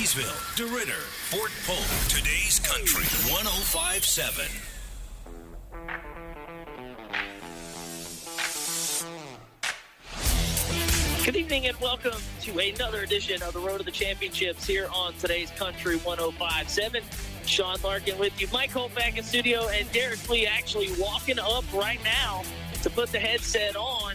Leesville, DeRidder, Fort Polk. Today's Country 105.7. Good evening and welcome to another edition of the Road to the Championships here on today's Country 105.7. Sean Larken with you. Mike Holt back in studio, and Derrick Lee actually walking up right now to put the headset on.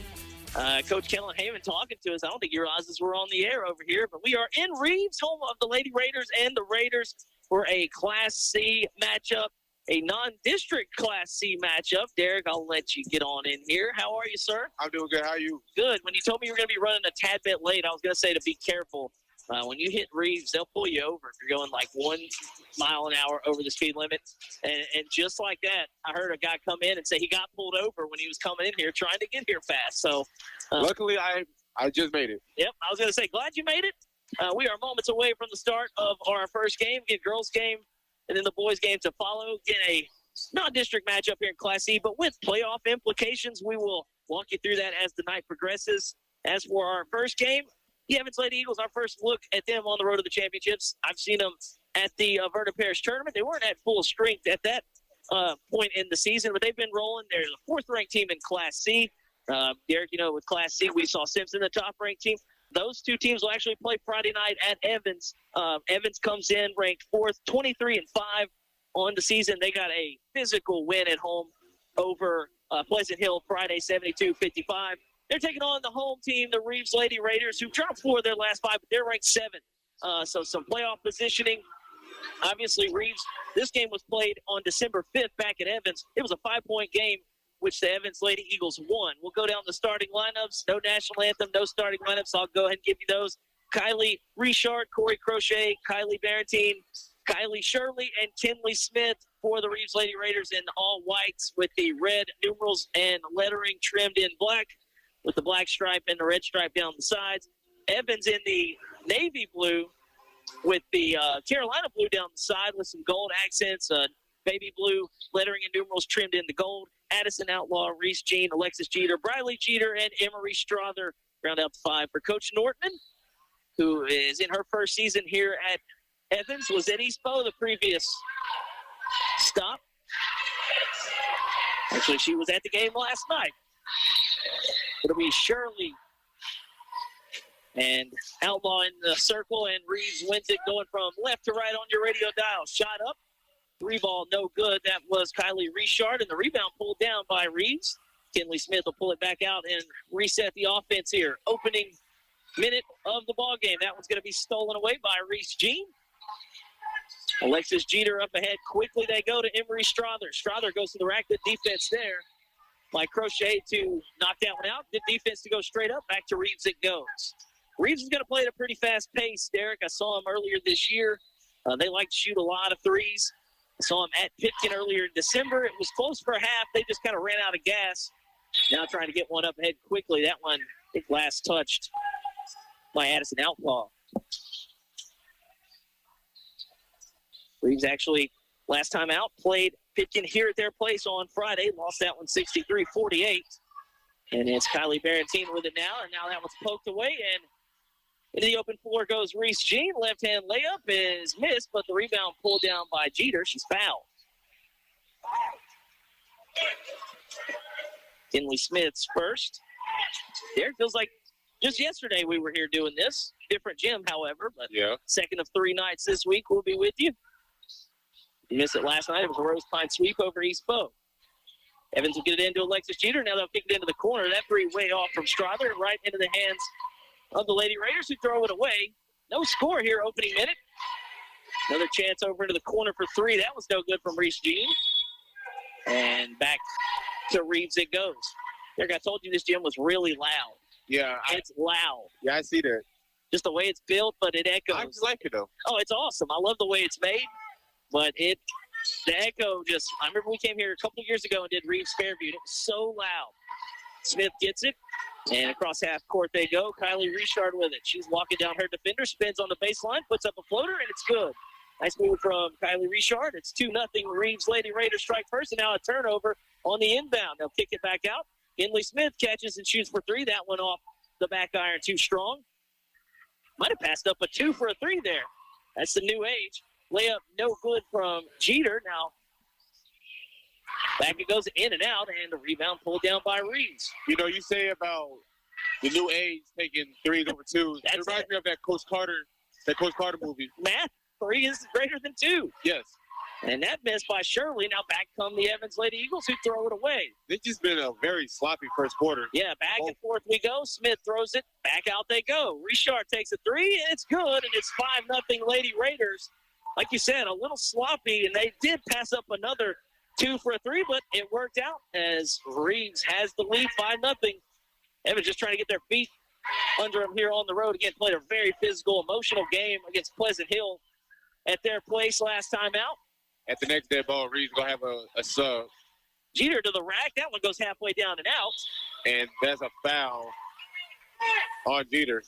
Coach Kellen Heyman talking to us. I don't think he realizes we're on the air over here, but we are in Reeves, home of the Lady Raiders and the Raiders, for a Class C matchup, a non-district Class C matchup. Derrick, I'll let you get on in here. How are you, sir? I'm doing good. How are you? Good. When you told me you were going to be running a tad bit late, I was going to say to be careful. When you hit Reeves, they'll pull you over if you're going like 1 mile an hour over the speed limit. And just like that, I heard a guy come in and say he got pulled over when he was coming in here trying to get here fast. So, luckily, I just made it. Yep, I was going to say, glad you made it. We are moments away from the start of our first game, get girls game, and then the boys game to follow. Get a non-district matchup here in Class C, but with playoff implications. We will walk you through that as the night progresses. As for our first game, the Evans Lady Eagles, our first look at them on the road to the championships. I've seen them at the Verda Parish tournament. They weren't at full strength at that point in the season, but they've been rolling. They're the fourth-ranked team in Class C. Derrick, with Class C, we saw Simpson, the top-ranked team. Those two teams will actually play Friday night at Evans. Evans comes in ranked fourth, 23-5 on the season. They got a physical win at home over Pleasant Hill Friday, 72-55. They're taking on the home team, the Reeves Lady Raiders, who dropped 4 of their last 5, but they're ranked 7. So some playoff positioning. Obviously, Reeves, this game was played on December 5th back at Evans. It was a 5-point game, which the Evans Lady Eagles won. We'll go down the starting lineups. No national anthem, no starting lineups. So I'll go ahead and give you those. Kylie Richard, Corey Crochet, Kylie Barentine, Kylie Shirley, and Kinley Smith for the Reeves Lady Raiders in all whites with the red numerals and lettering trimmed in black, with the black stripe and the red stripe down the sides. Evans in the navy blue with the Carolina blue down the side with some gold accents, baby blue lettering and numerals trimmed into gold. Addison Outlaw, Reese Jean, Alexis Jeter, Briley Jeter, and Emery Strother round out the 5 for Coach Nortman, who is in her first season here at Evans, was at Eastbo the previous stop. Actually, she was at the game last night. It'll be Shirley and Outlaw in the circle, and Reeves wins it going from left to right on your radio dial. Shot up. 3-ball, no good. That was Kylie Richard, and the rebound pulled down by Reeves. Kinley Smith will pull it back out and reset the offense here. Opening minute of the ball game. That one's going to be stolen away by Reese Jean. Alexis Jeter up ahead. Quickly they go to Emery Strother. Strother goes to the rack. Good defense there by Crochet to knock that one out. Good defense to go straight up. Back to Reeves it goes. Reeves is going to play at a pretty fast pace, Derrick. I saw him earlier this year. They like to shoot a lot of threes. I saw him at Pitkin earlier in December. It was close for half. They just kind of ran out of gas. Now trying to get one up ahead quickly. That one, I think, last touched by Addison Outlaw. Reeves actually, last time out, played Pitkin here at their place on Friday. Lost that one 63-48. And it's Kylie Barentine with it now. And now that one's poked away. And into the open floor goes Reese Jean. Left-hand layup is missed, but the rebound pulled down by Jeter. She's fouled. Kinley Smith's first. Derrick, feels like just yesterday we were here doing this. Different gym, however, but second of 3 nights this week we'll be with you. You missed it last night. It was a Rose Pine sweep over East Bow. Evans will get it into Alexis Jeter. Now they'll kick it into the corner. That 3 way off from Strother, right into the hands of the Lady Raiders, who throw it away. No score here opening minute. Another chance over into the corner for 3. That was no good from Reese Jean. And back to Reeves it goes. Derrick, I told you this gym was really loud. Yeah. It's loud. Yeah, I see that. Just the way it's built, but it echoes. I just like it, though. Oh, it's awesome. I love the way it's made. But the echo just, I remember we came here a couple of years ago and did Reeves Fairview. And it was so loud. Smith gets it. And across half court they go. Kylie Richard with it. She's walking down her defender, spins on the baseline, puts up a floater, and it's good. Nice move from Kylie Richard. It's 2-0. Reeves Lady Raiders strike first, and now a turnover on the inbound. They'll kick it back out. Kinley Smith catches and shoots for 3. That one off the back iron, too strong. Might have passed up a 2 for a 3 there. That's the new age. Layup no good from Jeter. Now, back it goes in and out, and the rebound pulled down by Reeves. You know, you say about the new age taking threes over twos. It reminds me of that Coach Carter movie. Math, 3 is greater than 2. Yes. And that missed by Shirley. Now back come the Evans Lady Eagles who throw it away. It's just been a very sloppy first quarter. Yeah, back and forth we go. Smith throws it. Back out they go. Richard takes a 3, and it's good, and it's 5-0 Lady Raiders. Like you said, a little sloppy, and they did pass up another 2 for a 3, but it worked out as Reeves has the lead, 5-0. Evans just trying to get their feet under them here on the road. Again, played a very physical, emotional game against Pleasant Hill at their place last time out. At the next dead ball, Reeves going to have a sub. Jeter to the rack. That one goes halfway down and out. And that's a foul on Jeter.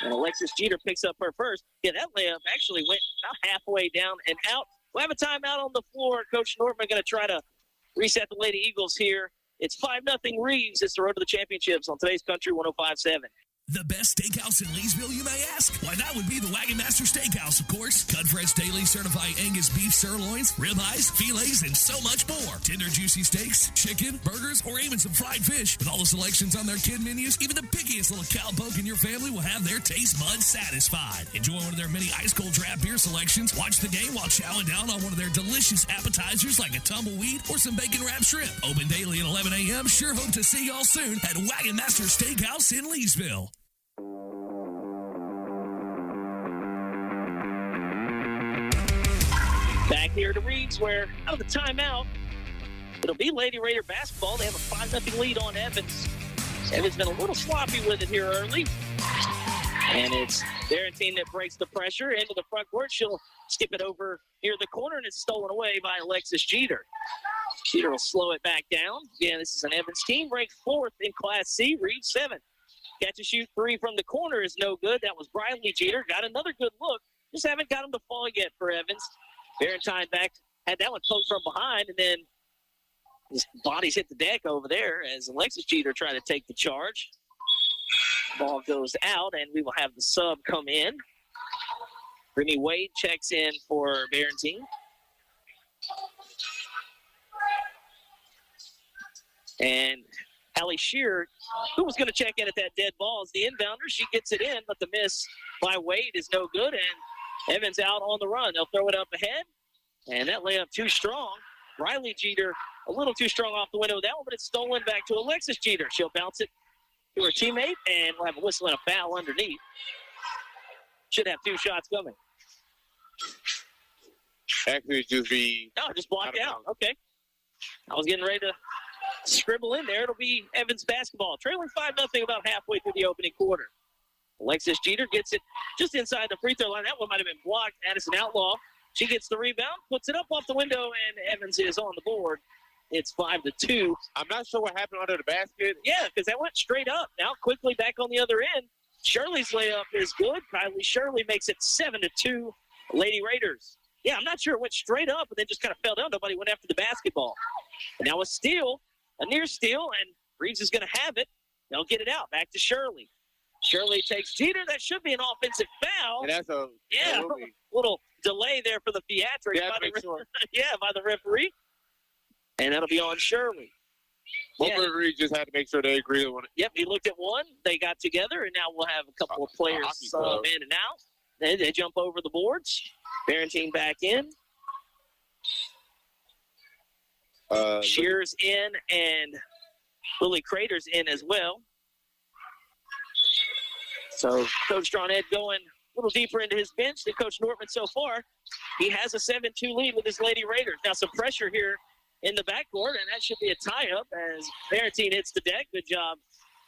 And Alexis Jeter picks up her first. Yeah, that layup actually went about halfway down and out. We'll have a timeout on the floor. Coach Nortman going to try to reset the Lady Eagles here. It's 5-0 Reeves. It's the road to the championships on today's Country 105.7. The best steakhouse in Leesville, you may ask? Why, that would be the Wagon Master Steakhouse, of course. Cut fresh daily certified Angus beef sirloins, ribeyes, fillets, and so much more. Tender, juicy steaks, chicken, burgers, or even some fried fish. With all the selections on their kid menus, even the pickiest little cowpoke in your family will have their taste buds satisfied. Enjoy one of their many ice-cold draft beer selections. Watch the game while chowing down on one of their delicious appetizers like a tumbleweed or some bacon-wrapped shrimp. Open daily at 11 a.m. Sure hope to see y'all soon at Wagon Master Steakhouse in Leesville. Back here to Reeves, where out of the timeout, it'll be Lady Raider basketball. They have a 5-0 lead on Evans. Evans been a little sloppy with it here early. And it's their team that breaks the pressure into the front court. She'll skip it over near the corner, and it's stolen away by Alexis Jeter. Jeter will slow it back down. Again, this is an Evans team ranked 4th in Class C. Reeves 7th. Catch and shoot 3 from the corner is no good. That was Briley Jeter. Got another good look. Just haven't got him to fall yet for Evans. Barentine back, had that one poked from behind, and then his bodies hit the deck over there as Alexis Jeter tried to take the charge. Ball goes out, and we will have the sub come in. Brittany Wade checks in for Barentine. And Allie Shear, who was going to check in at that dead ball, is the inbounder. She gets it in, but the miss by Wade is no good, and Evans out on the run. They'll throw it up ahead, and that layup too strong. Riley Jeter a little too strong off the window of that one, but it's stolen back to Alexis Jeter. She'll bounce it to her teammate, and we'll have a whistle and a foul underneath. Should have 2 shots coming. Actually, just blocked out. Okay. I was getting ready to scribble in there. It'll be Evans basketball. Trailing 5-0 about halfway through the opening quarter. Alexis Jeter gets it just inside the free throw line. That one might have been blocked. Addison Outlaw. She gets the rebound, puts it up off the window, and Evans is on the board. It's 5-2. I'm not sure what happened under the basket. Yeah, because that went straight up. Now quickly back on the other end. Shirley's layup is good. Kylie Shirley makes it 7-2. Lady Raiders. Yeah, I'm not sure it went straight up and then just kind of fell down. Nobody went after the basketball. And now a steal, a near steal, and Reeves is going to have it. They'll get it out. Back to Shirley. Shirley takes Jeter. That should be an offensive foul. And that's a little delay there for the theatrics by the referee. And that'll be on Shirley. Both referees just had to make sure they agree on it. Yep, he looked at one. They got together, and now we'll have a couple of players in and out. They jump over the boards. Barentine back in. Shears in, and Lily Crater's in as well. So Coach Stronhead going a little deeper into his bench than Coach Nortman so far. He has a 7-2 lead with his Lady Raiders. Now some pressure here in the backcourt, and that should be a tie-up as Barentine hits the deck. Good job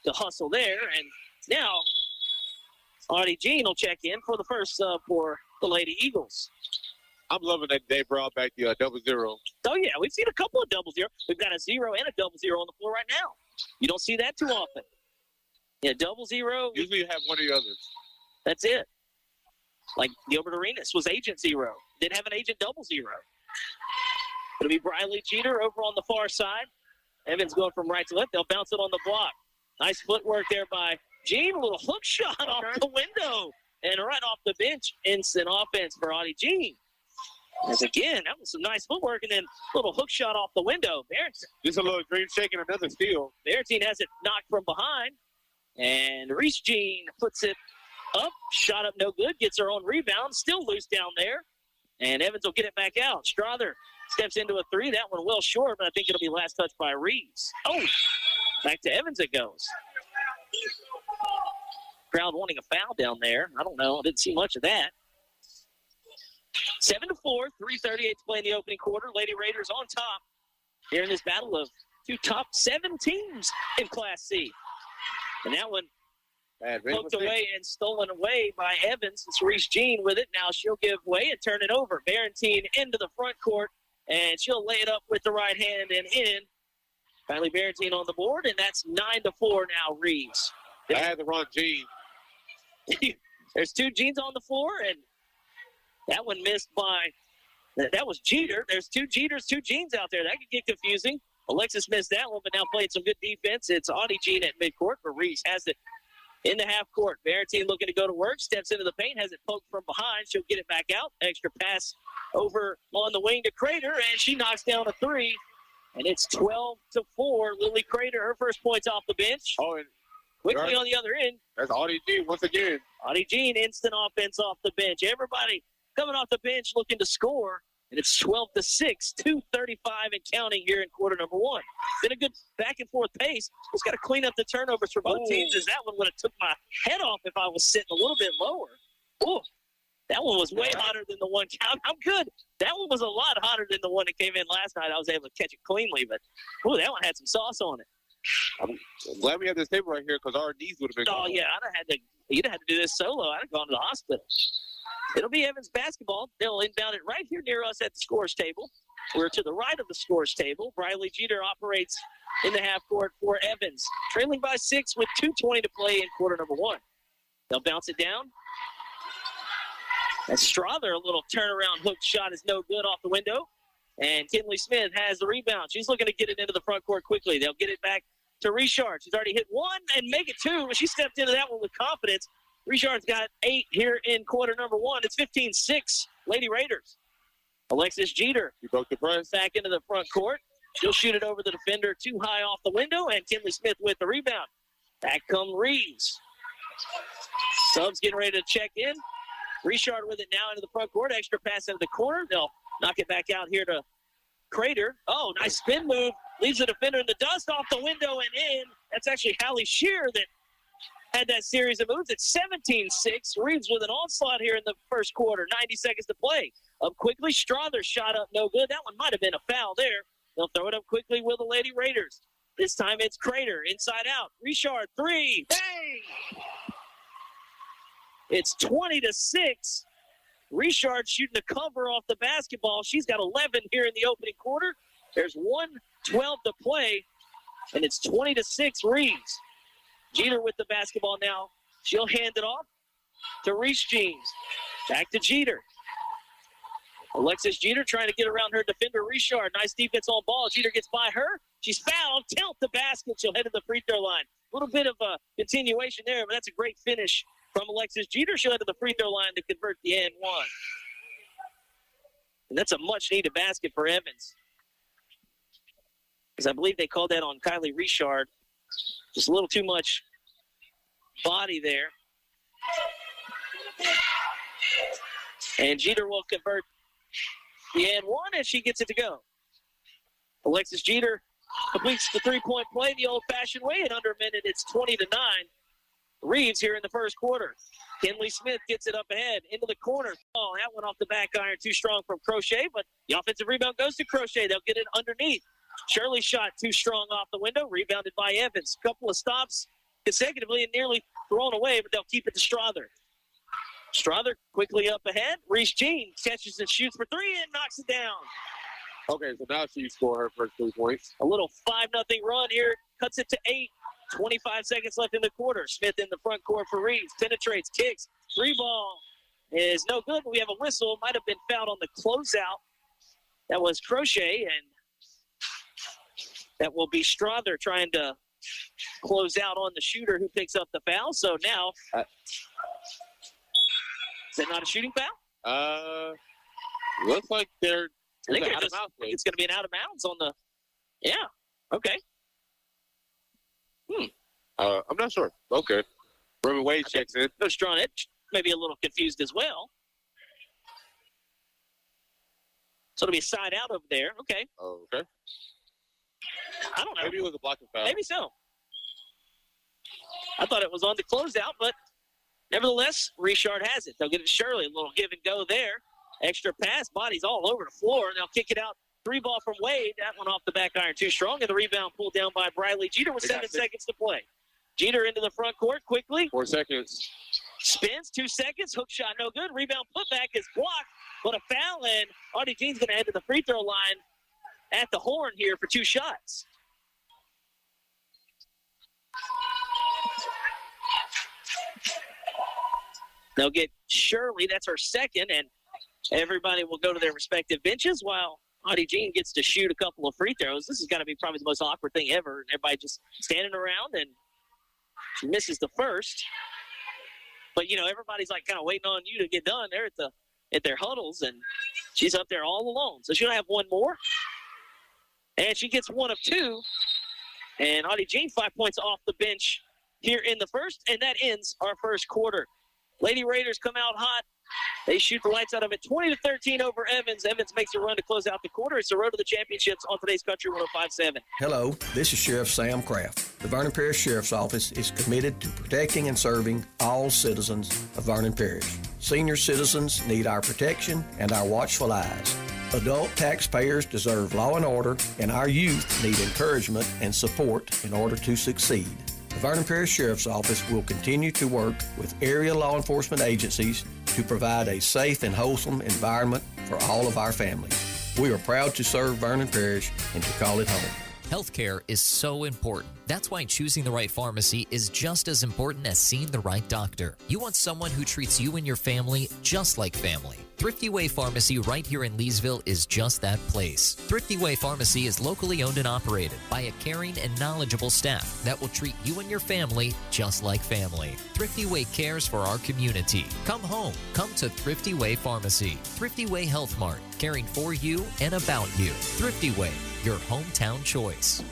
to hustle there. And now Audie Jean will check in for the first sub for the Lady Eagles. I'm loving that they brought back the 0-0. Oh, yeah, we've seen a couple of 0-0. We've got a 0 and a 0-0 on the floor right now. You don't see that too often. Yeah, 0-0. Usually you have one or the other. That's it. Like Gilbert Arenas was agent 0. Didn't have an agent 0-0. It'll be Briley Jeter over on the far side. Evans going from right to left. They'll bounce it on the block. Nice footwork there by Jean, a little hook shot off the window. And right off the bench, instant offense for Audie Jean. As again, that was some nice footwork, and then a little hook shot off the window. Barrington. Just a little dream shake and another steal. Barrington has it knocked from behind. And Reese Jean puts it up. Shot up no good. Gets her own rebound. Still loose down there. And Evans will get it back out. Strother steps into a three. That one well short, but I think it'll be last touch by Reeves. Oh, back to Evans it goes. Crowd wanting a foul down there. I don't know. I didn't see much of that. 7-4, 3:38 to play in the opening quarter. Lady Raiders on top here in this battle of two top 7 teams in Class C. And that one poked away and stolen away by Evans. It's Reese Jean with it. Now she'll give way and turn it over. Barentine into the front court, and she'll lay it up with the right hand and in. Finally, Barentine on the board, and that's 9-4 now, Reeves. I had the wrong Jean. There's 2 Jeans on the floor, and that one missed by, that was Jeter. There's 2 Jeters, 2 Jeans out there. That could get confusing. Alexis missed that one, but now played some good defense. It's Audie Jean at midcourt, but Reeves has it in the half court. Barentine looking to go to work, steps into the paint, has it poked from behind. She'll get it back out. Extra pass over on the wing to Crater, and she knocks down a 3. And it's 12-4. Lily Crater, her first points off the bench. Oh, and quickly on the other end. That's Audie Jean once again. Audie Jean, instant offense off the bench. Everybody coming off the bench looking to score. And it's 12-6, 2:35 and counting here in quarter number 1. Been a good back and forth pace. Just got to clean up the turnovers for both teams, as that one would have took my head off if I was sitting a little bit lower. Ooh, that one was way hotter than the one. I'm good. That one was a lot hotter than the one that came in last night. I was able to catch it cleanly, but ooh, that one had some sauce on it. I'm glad we have this table right here because our knees would have been. Oh yeah, you'd have had to do this solo. I'd have gone to the hospital. It'll be Evans basketball. They'll inbound it right here near us at the scores table. We're to the right of the scores table. Briley Jeter operates in the half court for Evans. Trailing by 6 with 2:20 to play in quarter number 1. They'll bounce it down. And Strother, a little turnaround hook shot is no good off the window. And Kinley Smith has the rebound. She's looking to get it into the front court quickly. They'll get it back to Richard. She's already hit 1 and make it 2. She stepped into that one with confidence. Richard's got 8 here in quarter number 1. It's 15-6, Lady Raiders. Alexis Jeter. You broke the press. Back into the front court. She'll shoot it over the defender too high off the window, and Kinley Smith with the rebound. Back come Reeves. Subs getting ready to check in. Richard with it now into the front court. Extra pass into the corner. They'll knock it back out here to Crater. Oh, nice spin move. Leaves the defender in the dust off the window and in. That's actually Hallie Shear that had that series of moves. It's 17-6. Reeves with an onslaught here in the first quarter. 90 seconds to play. Up quickly. Strother shot up no good. That one might have been a foul there. They'll throw it up quickly with the Lady Raiders. This time it's Crater. Inside out. Richard, 3. Bang! It's 20-6. Richard shooting the cover off the basketball. She's got 11 here in the opening quarter. There's 1:12 to play, and it's 20-6 Reeves. Jeter with the basketball now. She'll hand it off to Reese Jeans. Back to Jeter. Alexis Jeter trying to get around her defender, Richard. Nice defense on ball. Jeter gets by her. She's fouled. Tilt the basket. She'll head to the free throw line. A little bit of a continuation there, but that's a great finish from Alexis Jeter. She'll head to the free throw line to convert the and 1. And that's a much-needed basket for Evans. Because I believe they called that on Kylie Richard. Just a little too much body there. And Jeter will convert the and 1, and she gets it to go. Alexis Jeter completes the three-point play the old-fashioned way. In under a minute, it's 20-9. Reeves here in the first quarter. Kinley Smith gets it up ahead into the corner. Oh, that one off the back iron, too strong from Crochet, but the offensive rebound goes to Crochet. They'll get it underneath. Shirley shot too strong off the window, rebounded by Evans. Couple of stops consecutively and nearly thrown away, but they'll keep it to Strother. Strother quickly up ahead. Reese Jean catches and shoots for 3 and knocks it down. Okay, so now she scored her first 3 points. A little 5-0 run here. Cuts it to 8. 25 seconds left in the quarter. Smith in the front court for Reeves. Penetrates, kicks. 3 ball is no good, but we have a whistle. Might have been fouled on the closeout. That was Crochet, and that will be Strother trying to close out on the shooter who picks up the foul. So now, is that not a shooting foul? Looks like they're I think it's going to be an out of bounds on the. Yeah. Okay. I'm not sure. Okay. Roman Wade checks in. Coach Stronach maybe a little confused as well. So it'll be a side out over there. Okay. Oh, okay. I don't know. Maybe it was a blocking foul. Maybe so. I thought it was on the closeout, but nevertheless, Richard has it. They'll get it to Shirley. A little give and go there. Extra pass. Body's all over the floor. And they'll kick it out. 3-ball from Wade. That one off the back iron too strong. And the rebound pulled down by Briley Jeter with 7 seconds to play. Jeter into the front court quickly. 4 seconds. Spins, 2 seconds. Hook shot no good. Rebound putback is blocked. But a foul, and Audie Jean's going to head to the free throw line at the horn here for 2 shots. They'll get Shirley. That's her second, and everybody will go to their respective benches while Audie Jean gets to shoot a couple of free throws. This is going to be probably the most awkward thing ever. Everybody just standing around, and she misses the first. But, you know, everybody's like kind of waiting on you to get done. They're at their huddles, and she's up there all alone. So she'll have one more. And she gets 1 of 2. And Audie Jean 5 points off the bench here in the first, and that ends our first quarter. Lady Raiders come out hot. They shoot the lights out of it, 20-13 over Evans. Evans makes a run to close out the quarter. It's the road to the championships on today's Country 105.7. Hello, this is Sheriff Sam Kraft. The Vernon Parish Sheriff's Office is committed to protecting and serving all citizens of Vernon Parish. Senior citizens need our protection and our watchful eyes. Adult taxpayers deserve law and order, and our youth need encouragement and support in order to succeed. The Vernon Parish Sheriff's Office will continue to work with area law enforcement agencies to provide a safe and wholesome environment for all of our families. We are proud to serve Vernon Parish and to call it home. Healthcare is so important. That's why choosing the right pharmacy is just as important as seeing the right doctor. You want someone who treats you and your family just like family. Thrifty Way Pharmacy right here in Leesville is just that place. Thrifty Way Pharmacy is locally owned and operated by a caring and knowledgeable staff that will treat you and your family just like family. Thrifty Way cares for our community. Come home. Come to Thrifty Way Pharmacy. Thrifty Way Health Mart, caring for you and about you. Thrifty Way, your hometown choice.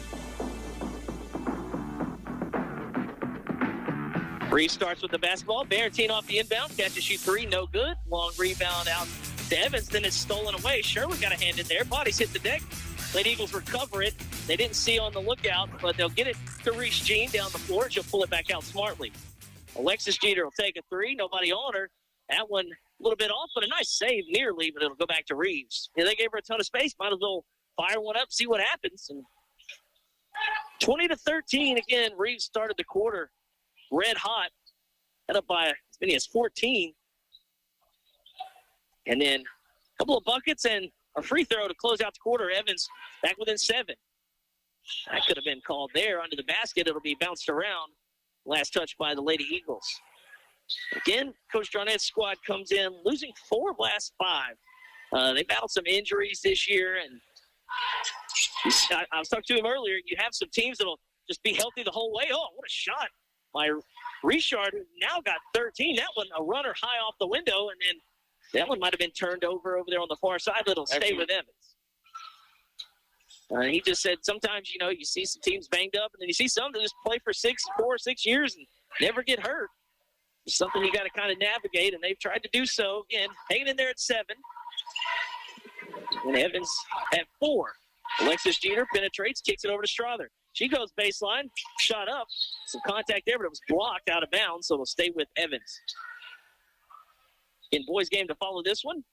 Reeves starts with the basketball. Barentine off the inbound. Catch and shoot 3, no good. Long rebound out to Evans. Then it's stolen away. Sherwood got a hand in there. Bodies hit the deck. Lady Eagles recover it. They didn't see on the lookout, but they'll get it to Reese Jean down the floor. She'll pull it back out smartly. Alexis Jeter will take a 3. Nobody on her. That one a little bit off, but a nice save nearly, but it'll go back to Reeves. Yeah, they gave her a ton of space. Might as well fire one up, see what happens. And 20-13 again. Reeves started the quarter red hot, head up by as many as 14. And then a couple of buckets and a free throw to close out the quarter. Evans back within 7. That could have been called there under the basket. It'll be bounced around. Last touch by the Lady Eagles. Again, Coach Dronet's squad comes in losing 4 of last 5. They battled some injuries this year, and I was talking to him earlier. You have some teams that'll just be healthy the whole way. Oh, what a shot by Richard, who now got 13. That one, a runner high off the window, and then that one might have been turned over there on the far side, but it'll stay with Evans. He just said sometimes, you know, you see some teams banged up, and then you see some that just play for 4 or 6 years and never get hurt. It's something you got to kind of navigate, and they've tried to do so. Again, hanging in there at 7. And Evans at 4. Alexis Jeter penetrates, kicks it over to Strother. She goes baseline, shot up. Some contact there, but it was blocked out of bounds, so it'll stay with Evans. In boys game to follow this one.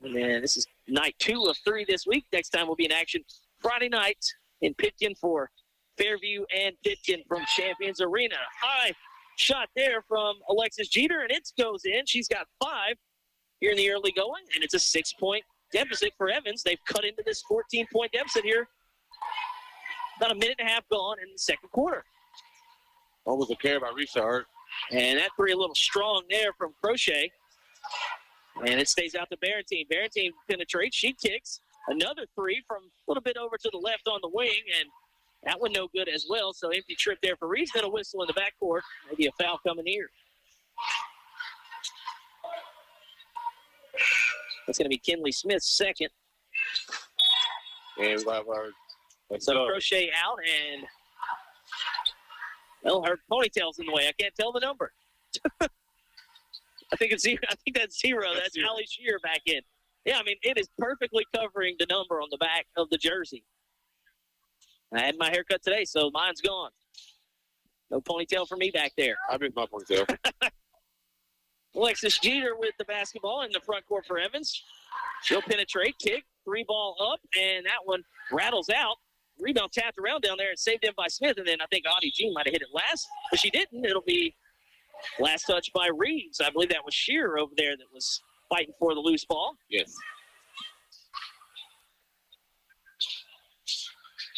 And then this is night 2 of 3 this week. Next time we'll be in action Friday night in Pitkin for Fairview and Pitkin from Champions Arena. High shot there from Alexis Jeter, and it goes in. She's got 5 here in the early going, and it's a 6-point deficit for Evans. They've cut into this 14-point deficit here. About a minute and a half gone in the second quarter. Almost a care about Richard. And that 3 a little strong there from Crochet. And it stays out to Barentine. Barentine penetrates. She kicks. Another 3 from a little bit over to the left on the wing. And That one no good as well, so empty trip there for Reeves. Then a whistle in the backcourt. Maybe a foul coming here. That's going to be Kinley Smith's second. And we got our So Crochet out, and well, her ponytail's in the way. I can't tell the number. I think that's zero. That's Allie Shear back in. Yeah, I mean, it is perfectly covering the number on the back of the jersey. I had my haircut today, so mine's gone. No ponytail for me back there. I missed my ponytail. Alexis Jeter with the basketball in the front court for Evans. She'll penetrate, kick, 3-ball up, and that one rattles out. Rebound tapped around down there and saved in by Smith, and then I think Audie Jean might have hit it last, but she didn't. It'll be last touch by Reeves. I believe that was Shearer over there that was fighting for the loose ball. Yes.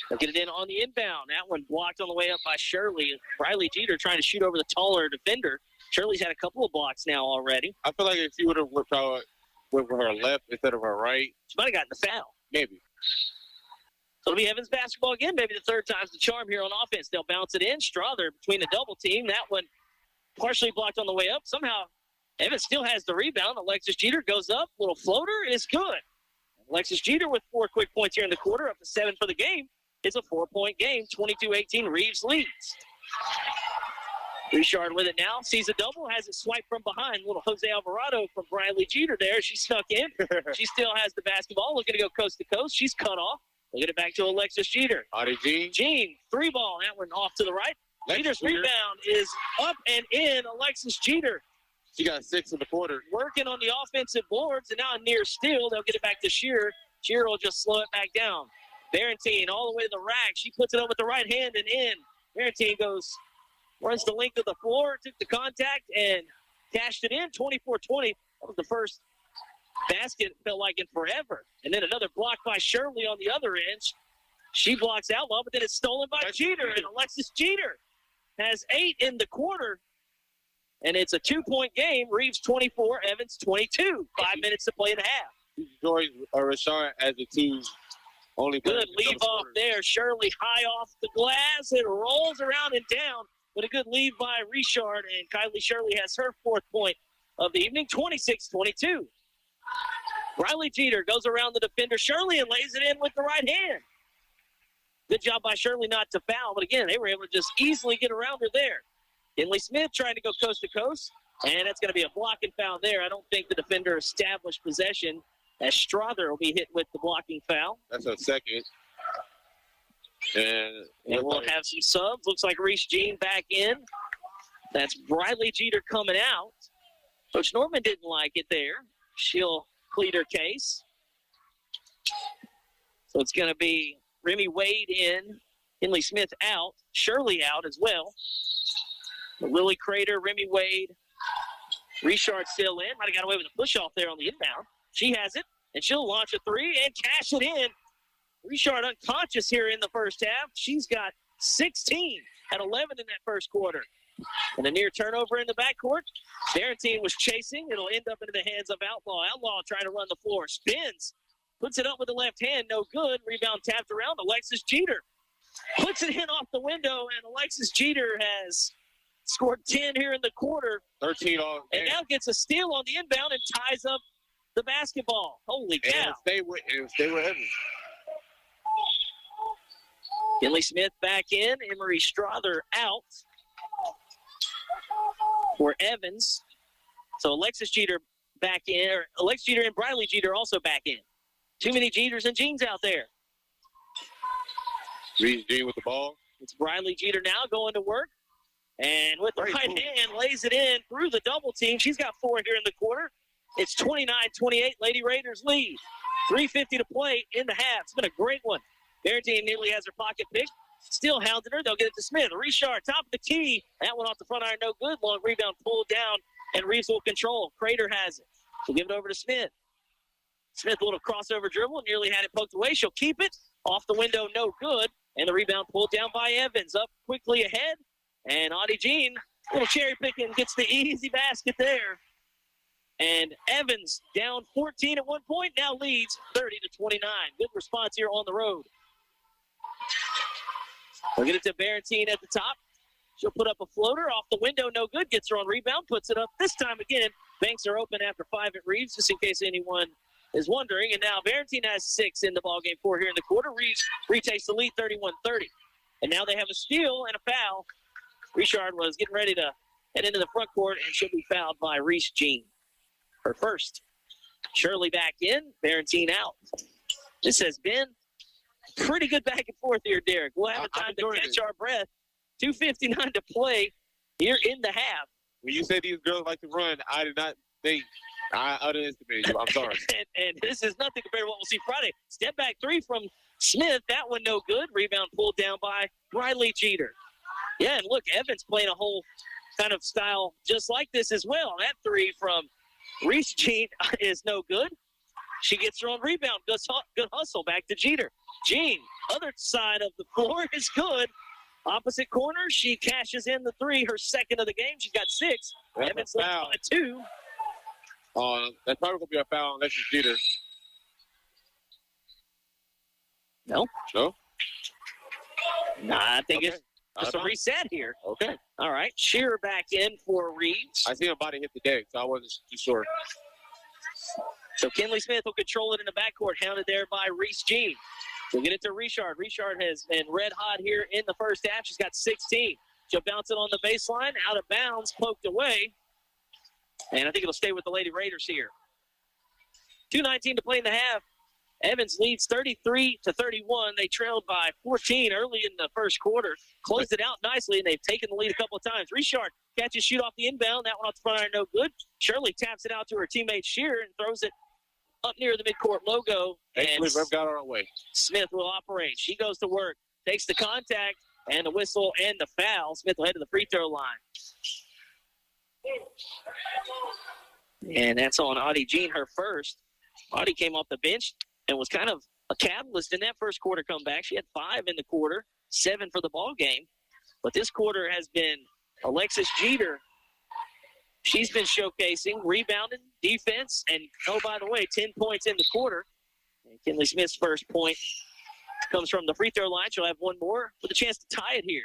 They'll get it in on the inbound. That one blocked on the way up by Shirley. Riley Jeter trying to shoot over the taller defender. Shirley's had a couple of blocks now already. I feel like if she would have whipped out with her left instead of her right, She might have gotten the foul. maybe. So it'll be Evans basketball again. Maybe the third time's the charm here on offense. They'll bounce it in. Strother between the double team. That one partially blocked on the way up. Somehow Evans still has the rebound. Alexis Jeter goes up. Little floater is good. Alexis Jeter with 4 quick points here in the quarter, up to 7 for the game. It's a 4-point game. 22-18. Reeves leads. Richard with it now. Sees a double. Has it swiped from behind. Little Jose Alvarado from Riley Jeter there. She snuck in. She still has the basketball. Looking to go coast to coast. She's cut off. We'll get it back to Alexis Jeter. Audie Jean. Jean, 3-ball. That one off to the right. Jeter's rebound is up and in. Alexis Jeter She got 6 in the quarter. working on the offensive boards, and now a near steal. They'll get it back to Shearer. Shearer will just slow it back down. Barentine all the way to the rack. She puts it up with the right hand and in. Barentine runs the length of the floor, took the contact, and cashed it in. 24-20. That was the first basket, felt like, in forever. And then another block by Shirley on the other end. She blocks Outlaw, but then it's stolen by Jeter, and Alexis Jeter has 8 in the quarter. And it's a 2-point game. Reeves 24, Evans 22. 5 minutes to play in the half. Joy Rashard as the two only. Good leave off there. Shirley high off the glass. It rolls around and down. But a good lead by Richard. And Kylie Shirley has her 4th point of the evening. 26-22. Riley Jeter goes around the defender Shirley and lays it in with the right hand. Good job by Shirley not to foul. But again, they were able to just easily get around her there. Kinley Smith trying to go coast to coast. And that's going to be a blocking foul there. I don't think the defender established possession, as Strother will be hit with the blocking foul. That's her second. And we'll have some subs. Looks like Reese Jean back in. That's Riley Jeter coming out. Coach Norman didn't like it there. She'll plead her case. So it's going to be Remy Wade in, Kinley Smith out, Shirley out as well. Lily Crater, Remy Wade, Richard still in. Might have got away with a push-off there on the inbound. She has it, and she'll launch a 3 and cash it in. Richard unconscious here in the first half. She's got 16 at 11 in that first quarter. And a near turnover in the backcourt. Barentine was chasing. It'll end up into the hands of Outlaw. Outlaw trying to run the floor. Spins. Puts it up with the left hand. No good. Rebound tapped around. Alexis Jeter puts it in off the window, and Alexis Jeter has scored 10 here in the quarter. 13 all. And now gets a steal on the inbound and ties up the basketball. Holy cow. And stay with Evans. Kinley Smith back in. Emery Strother out for Evans. So Alexis Jeter back in. Or Alexis Jeter and Briley Jeter also back in. Too many Jeters and Jeans out there. Reeves Jean with the ball. It's Briley Jeter now going to work. And with the right hand, lays it in through the double team. She's got 4 here in the quarter. It's 29-28. Lady Raiders lead. 3:50 to play in the half. It's been a great one. Barentine nearly has her pocket picked. Still hounded her. They'll get it to Smith. Richard, top of the key. That one off the front iron, no good. Long rebound pulled down, and Reeves will control. Crater has it. She'll give it over to Smith. Smith, a little crossover dribble, nearly had it poked away. She'll keep it. Off the window, no good. And the rebound pulled down by Evans. Up quickly ahead. And Audie Jean, little cherry picking, gets the easy basket there. And Evans down 14 at one point, now leads 30-29. Good response here on the road. We'll get it to Barentine at the top. She'll put up a floater off the window, no good. Gets her on rebound, puts it up. This time again, banks are open after 5 at Reeves, just in case anyone is wondering. And now Barentine has 6 in the ballgame, 4 here in the quarter. Reeves retakes the lead 31-30. And now they have a steal and a foul. Richard was getting ready to head into the front court, and she'll be fouled by Reese Jean. Her first. Shirley back in, Barentine out. This has been pretty good back and forth here, Derek. We'll have a time to catch our breath. 2:59 to play here in the half. When you say these girls like to run, I did not think I underestimated you. I'm sorry. and this is nothing compared to what we'll see Friday. Step back 3 from Smith. That one no good. Rebound pulled down by Riley Jeter. Yeah, and look, Evans playing a whole kind of style just like this as well. That 3 from Reese Jean is no good. She gets her own rebound. Good hustle. Back to Jeter. Jean, other side of the floor is good. Opposite corner, she cashes in the 3, her second of the game. She's got 6. That's Evans a left foul. on a 2. That's probably going to be a foul unless it's Jeter. No? No? Nah, I think Okay. it's just a reset here. Okay. All right, Shearer back in for Reeves. I see her body hit the deck, so I wasn't too sure. So Kinley Smith will control it in the backcourt, hounded there by Reese Jean. We'll get it to Richard. Richard has been red hot here in the first half. She's got 16. She'll bounce it on the baseline, out of bounds, poked away. And I think it'll stay with the Lady Raiders here. 2:19 to play in the half. Evans leads 33-31. They trailed by 14 early in the first quarter. Closed it out nicely, and they've taken the lead a couple of times. Richard catches shoot off the inbound. That one off the front iron, no good. Shirley taps it out to her teammate Shearer and throws it up near the midcourt logo. And Rep got our way. Smith will operate. She goes to work, takes the contact, and the whistle and the foul. Smith will head to the free throw line. And that's on Audie Jean, her first. Audie came off the bench and was kind of a catalyst in that first quarter comeback. She had 5 in the quarter, 7 for the ball game. But this quarter has been Alexis Jeter. She's been showcasing, rebounding, defense, and, oh, by the way, 10 points in the quarter. And Kinley Smith's first point comes from the free throw line. She'll have one more with a chance to tie it here.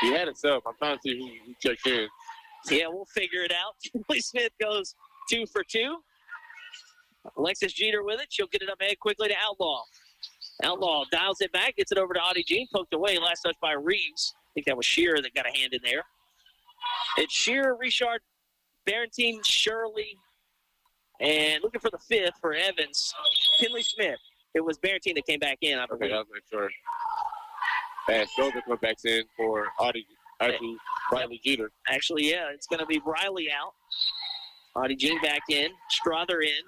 He had it up. I'm trying to see who checked in. Yeah, we'll figure it out. Kinley Smith goes 2 for 2. Alexis Jeter with it. She'll get it up ahead quickly to Outlaw. Outlaw dials it back, gets it over to Audie Jean, poked away. Last touch by Reeves. I think that was Shearer that got a hand in there. It's Shearer, Richard, Barentine, Shirley, and looking for the 5th for Evans, Kinley Smith. It was Barentine that came back in, I believe. Okay, I'll make sure. Shoulder put back in for Riley Jeter. Actually, yeah, it's going to be Riley out. Audie Jean back in. Strother in.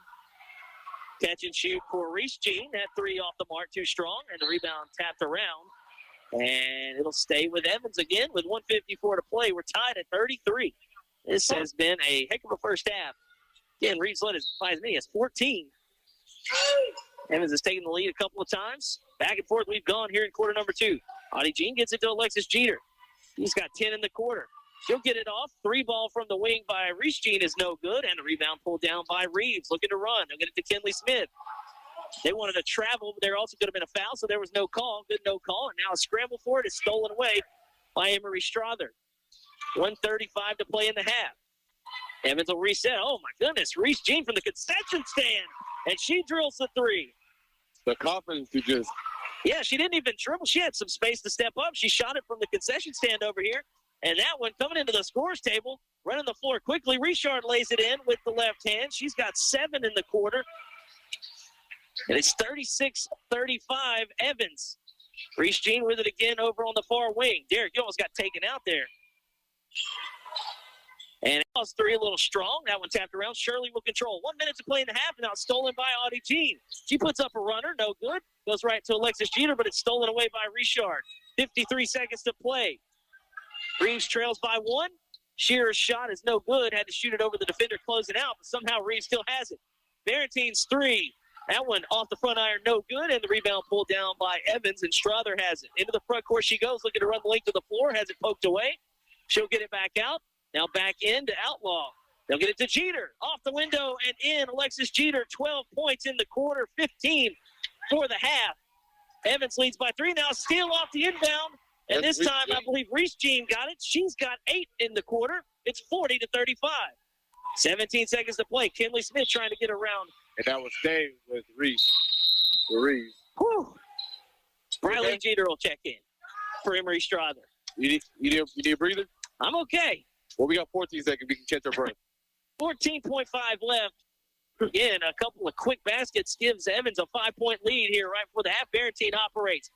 Catch and shoot for Reese Jean. That 3 off the mark, too strong, and the rebound tapped around. And it'll stay with Evans again with 1:54 to play. We're tied at 33. This has been a heck of a first half. Again, Reeves led as many as 14. Evans has taken the lead a couple of times. Back and forth we've gone here in quarter number 2. Audie Jean gets it to Alexis Jeter. He's got 10 in the quarter. She'll get it off. 3 ball from the wing by Reese Jean is no good. And a rebound pulled down by Reeves. Looking to run. They'll get it to Kinley Smith. They wanted to travel, but there also could have been a foul, so there was no call. Good no call. And now a scramble for it is stolen away by Emery Strother. 1:35 to play in the half. Evans will reset. Oh, my goodness. Reese Jean from the concession stand. And she drills the 3. The confidence to just. Yeah, she didn't even dribble. She had some space to step up. She shot it from the concession stand over here. And that one coming into the scores table, running the floor quickly. Richard lays it in with the left hand. She's got 7 in the quarter. And it's 36-35 Evans. Reese Jean with it again over on the far wing. Derek, you almost got taken out there. And it was 3 a little strong. That one tapped around. Shirley will control. 1 minute to play in the half. Now stolen by Audie Jean. She puts up a runner. No good. Goes right to Alexis Jeter, but it's stolen away by Richard. 53 seconds to play. Reeves trails by 1. Shearer's shot is no good. Had to shoot it over the defender, close it out, but somehow Reeves still has it. Barentine's 3. That one off the front iron, no good, and the rebound pulled down by Evans, and Strother has it. Into the front court she goes, looking to run the length of the floor, has it poked away. She'll get it back out. Now back in to Outlaw. They'll get it to Jeter. Off the window and in. Alexis Jeter, 12 points in the quarter, 15 for the half. Evans leads by 3. Now steal off the inbound. And this time, I believe Reese Jean got it. She's got 8 in the quarter. It's 40-35. 17 seconds to play. Kinley Smith trying to get around. And that was Dave with Reeves. Reeves. Whew. Bradley Jeter will check in for Emery Strother. You need a breather? I'm okay. Well, we got 14 seconds. We can catch our breath. 14.5 left. Again, a couple of quick baskets gives Evans a 5-point lead here right before the half. Barentine operates.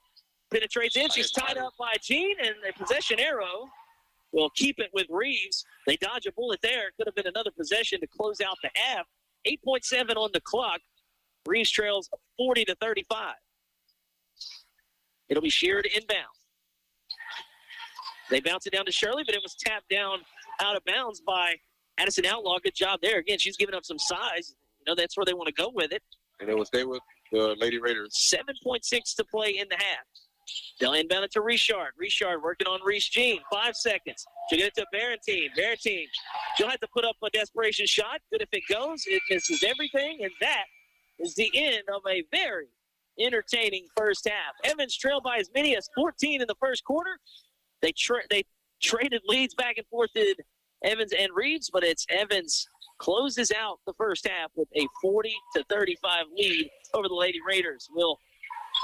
Penetrates in. She's tied up by Jean, and the possession arrow will keep it with Reeves. They dodge a bullet there. Could have been another possession to close out the half. 8.7 on the clock. Reeves trails 40-35. It'll be sheared inbound. They bounce it down to Shirley, but it was tapped down out of bounds by Addison Outlaw. Good job there. Again, she's giving up some size. You know, that's where they want to go with it. And it will stay with the Lady Raiders. 7.6 to play in the half. They'll inbound it to Richard. Richard working on Reese Jean. 5 seconds. She'll get it to Barentine. Barentine, she'll have to put up a desperation shot. Good if it goes. It misses everything, and that is the end of a very entertaining first half. Evans trailed by as many as 14 in the first quarter. They traded leads back and forth in Evans and Reeves, but it's Evans closes out the first half with a 40-35 lead over the Lady Raiders. We'll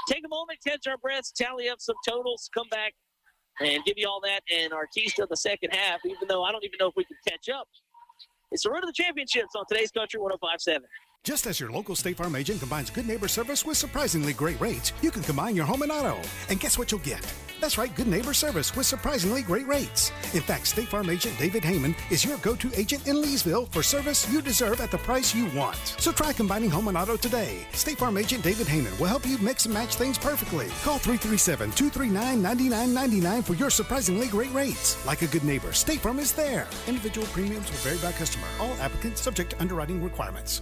take a moment, catch our breaths, tally up some totals, come back and give you all that and our keys to the second half, even though I don't even know if we can catch up. It's the road to the championships on today's Country 105.7. Just as your local State Farm agent combines good neighbor service with surprisingly great rates, you can combine your home and auto. And guess what you'll get? That's right, good neighbor service with surprisingly great rates. In fact, State Farm agent David Heyman is your go-to agent in Leesville for service you deserve at the price you want. So try combining home and auto today. State Farm agent David Heyman will help you mix and match things perfectly. Call 337-239-9999 for your surprisingly great rates. Like a good neighbor, State Farm is there. Individual premiums will vary by customer. All applicants subject to underwriting requirements.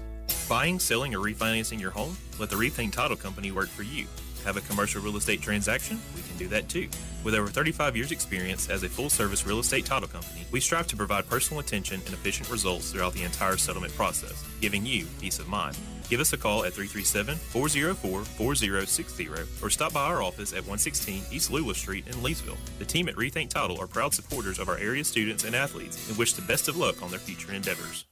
Buying, selling, or refinancing your home? Let the Rethink Title Company work for you. Have a commercial real estate transaction? We can do that too. With over 35 years experience as a full-service real estate title company, we strive to provide personal attention and efficient results throughout the entire settlement process, giving you peace of mind. Give us a call at 337-404-4060 or stop by our office at 116 East Lula Street in Leesville. The team at Rethink Title are proud supporters of our area students and athletes and wish the best of luck on their future endeavors.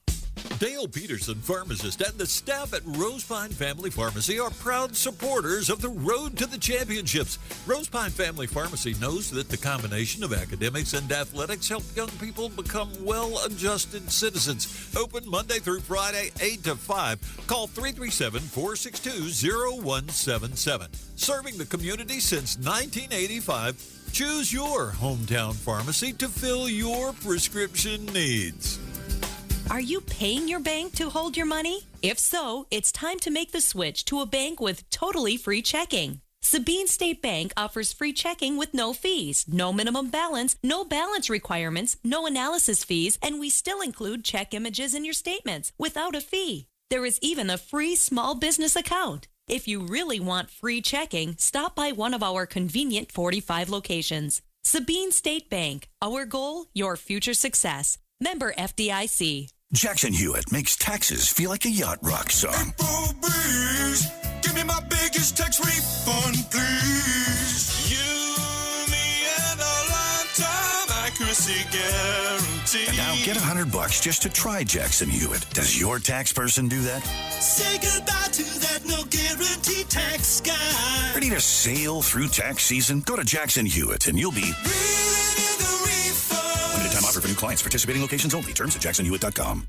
Dale Peterson, pharmacist, and the staff at Rosepine Family Pharmacy are proud supporters of the Road to the Championships. Rosepine Family Pharmacy knows that the combination of academics and athletics help young people become well-adjusted citizens. Open Monday through Friday, 8 to 5. Call 337-462-0177. Serving the community since 1985, choose your hometown pharmacy to fill your prescription needs. Are you paying your bank to hold your money? If so, it's time to make the switch to a bank with totally free checking. Sabine State Bank offers free checking with no fees, no minimum balance, no balance requirements, no analysis fees, and we still include check images in your statements without a fee. There is even a free small business account. If you really want free checking, stop by one of our convenient 45 locations. Sabine State Bank. Our goal, your future success. Member FDIC. Jackson Hewitt makes taxes feel like a yacht rock song. April breeze, give me my biggest tax refund, please. You, me, and a lifetime accuracy guarantee. And now get $100 just to try Jackson Hewitt. Does your tax person do that? Say goodbye to that no guarantee tax guy. Ready to sail through tax season? Go to Jackson Hewitt and you'll be limited time offer for new clients. Participating locations only. Terms at jacksonhewitt.com.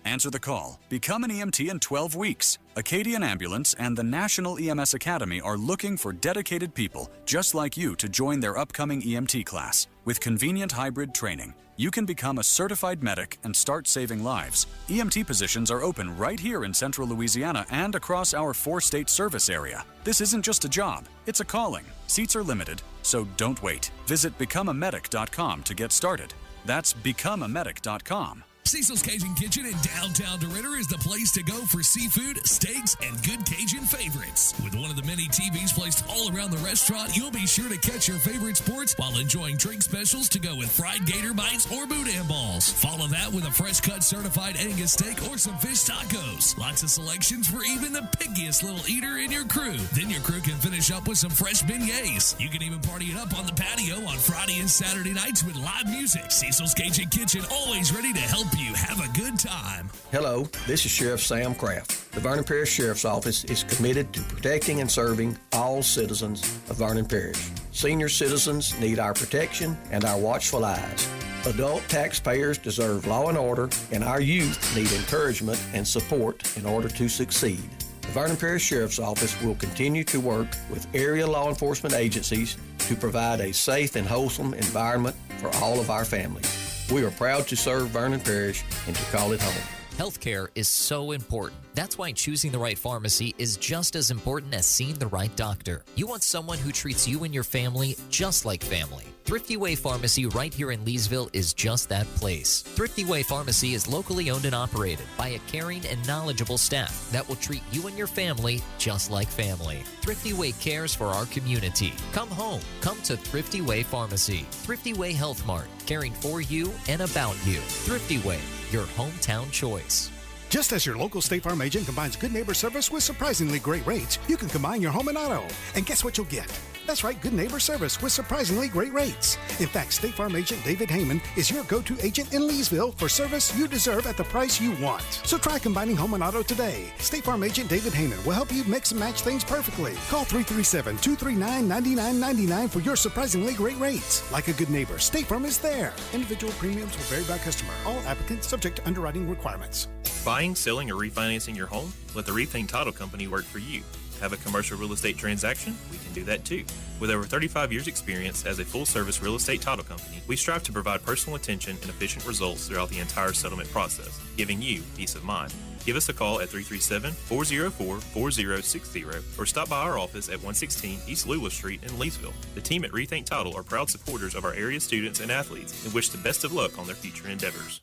Answer the call. Become an EMT in 12 weeks. Acadian Ambulance and the National EMS Academy are looking for dedicated people just like you to join their upcoming EMT class. With convenient hybrid training, you can become a certified medic and start saving lives. EMT positions are open right here in central Louisiana and across our 4-state service area. This isn't just a job, it's a calling. Seats are limited, so don't wait. Visit becomeamedic.com to get started. That's becomeamedic.com. Cecil's Cajun Kitchen in downtown DeRidder is the place to go for seafood, steaks, and good Cajun favorites. With one of the many TVs placed all around the restaurant, you'll be sure to catch your favorite sports while enjoying drink specials to go with fried gator bites or boudin balls. Follow that with a fresh-cut certified Angus steak or some fish tacos. Lots of selections for even the pickiest little eater in your crew. Then your crew can finish up with some fresh beignets. You can even party it up on the patio on Friday and Saturday nights with live music. Cecil's Cajun Kitchen, always ready to help you have a good time. Hello, this is Sheriff Sam Craft. The Vernon Parish Sheriff's Office is committed to protecting and serving all citizens of Vernon Parish. Senior citizens need our protection and our watchful eyes. Adult taxpayers deserve law and order, and our youth need encouragement and support in order to succeed. The Vernon Parish Sheriff's Office will continue to work with area law enforcement agencies to provide a safe and wholesome environment for all of our families. We are proud to serve Vernon Parish and to call it home. Healthcare is so important. That's why choosing the right pharmacy is just as important as seeing the right doctor. You want someone who treats you and your family just like family. Thrifty Way Pharmacy right here in Leesville is just that place. Thrifty Way Pharmacy is locally owned and operated by a caring and knowledgeable staff that will treat you and your family just like family. Thrifty Way cares for our community. Come home. Come to Thrifty Way Pharmacy. Thrifty Way Health Mart, caring for you and about you. Thrifty Way, your hometown choice. Just as your local State Farm agent combines good neighbor service with surprisingly great rates, you can combine your home and auto. And guess what you'll get? That's right, good neighbor service with surprisingly great rates. In fact, State Farm agent David Heyman is your go-to agent in Leesville for service you deserve at the price you want. So try combining home and auto today. State Farm agent David Heyman will help you mix and match things perfectly. Call 337-239-9999 for your surprisingly great rates. Like a good neighbor, State Farm is there. Individual premiums will vary by customer. All applicants subject to underwriting requirements. Buying, selling, or refinancing your home? Let the Reeves Title Company work for you. Have a commercial real estate transaction? We can do that too. With over 35 years experience as a full-service real estate title company, we strive to provide personal attention and efficient results throughout the entire settlement process, giving you peace of mind. Give us a call at 337-404-4060 or stop by our office at 116 East Lula Street in Leesville. The team at Rethink Title are proud supporters of our area students and athletes and wish the best of luck on their future endeavors.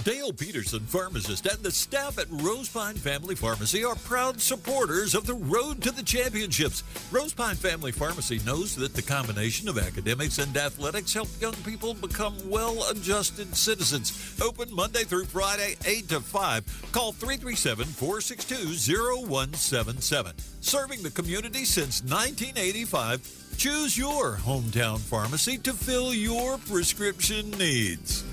Dale Peterson, pharmacist, and the staff at Rosepine Family Pharmacy are proud supporters of the Road to the Championships. Rosepine Family Pharmacy knows that the combination of academics and athletics help young people become well-adjusted citizens. Open Monday through Friday, 8 to 5. Call 337-462-0177. Serving the community since 1985, choose your hometown pharmacy to fill your prescription needs.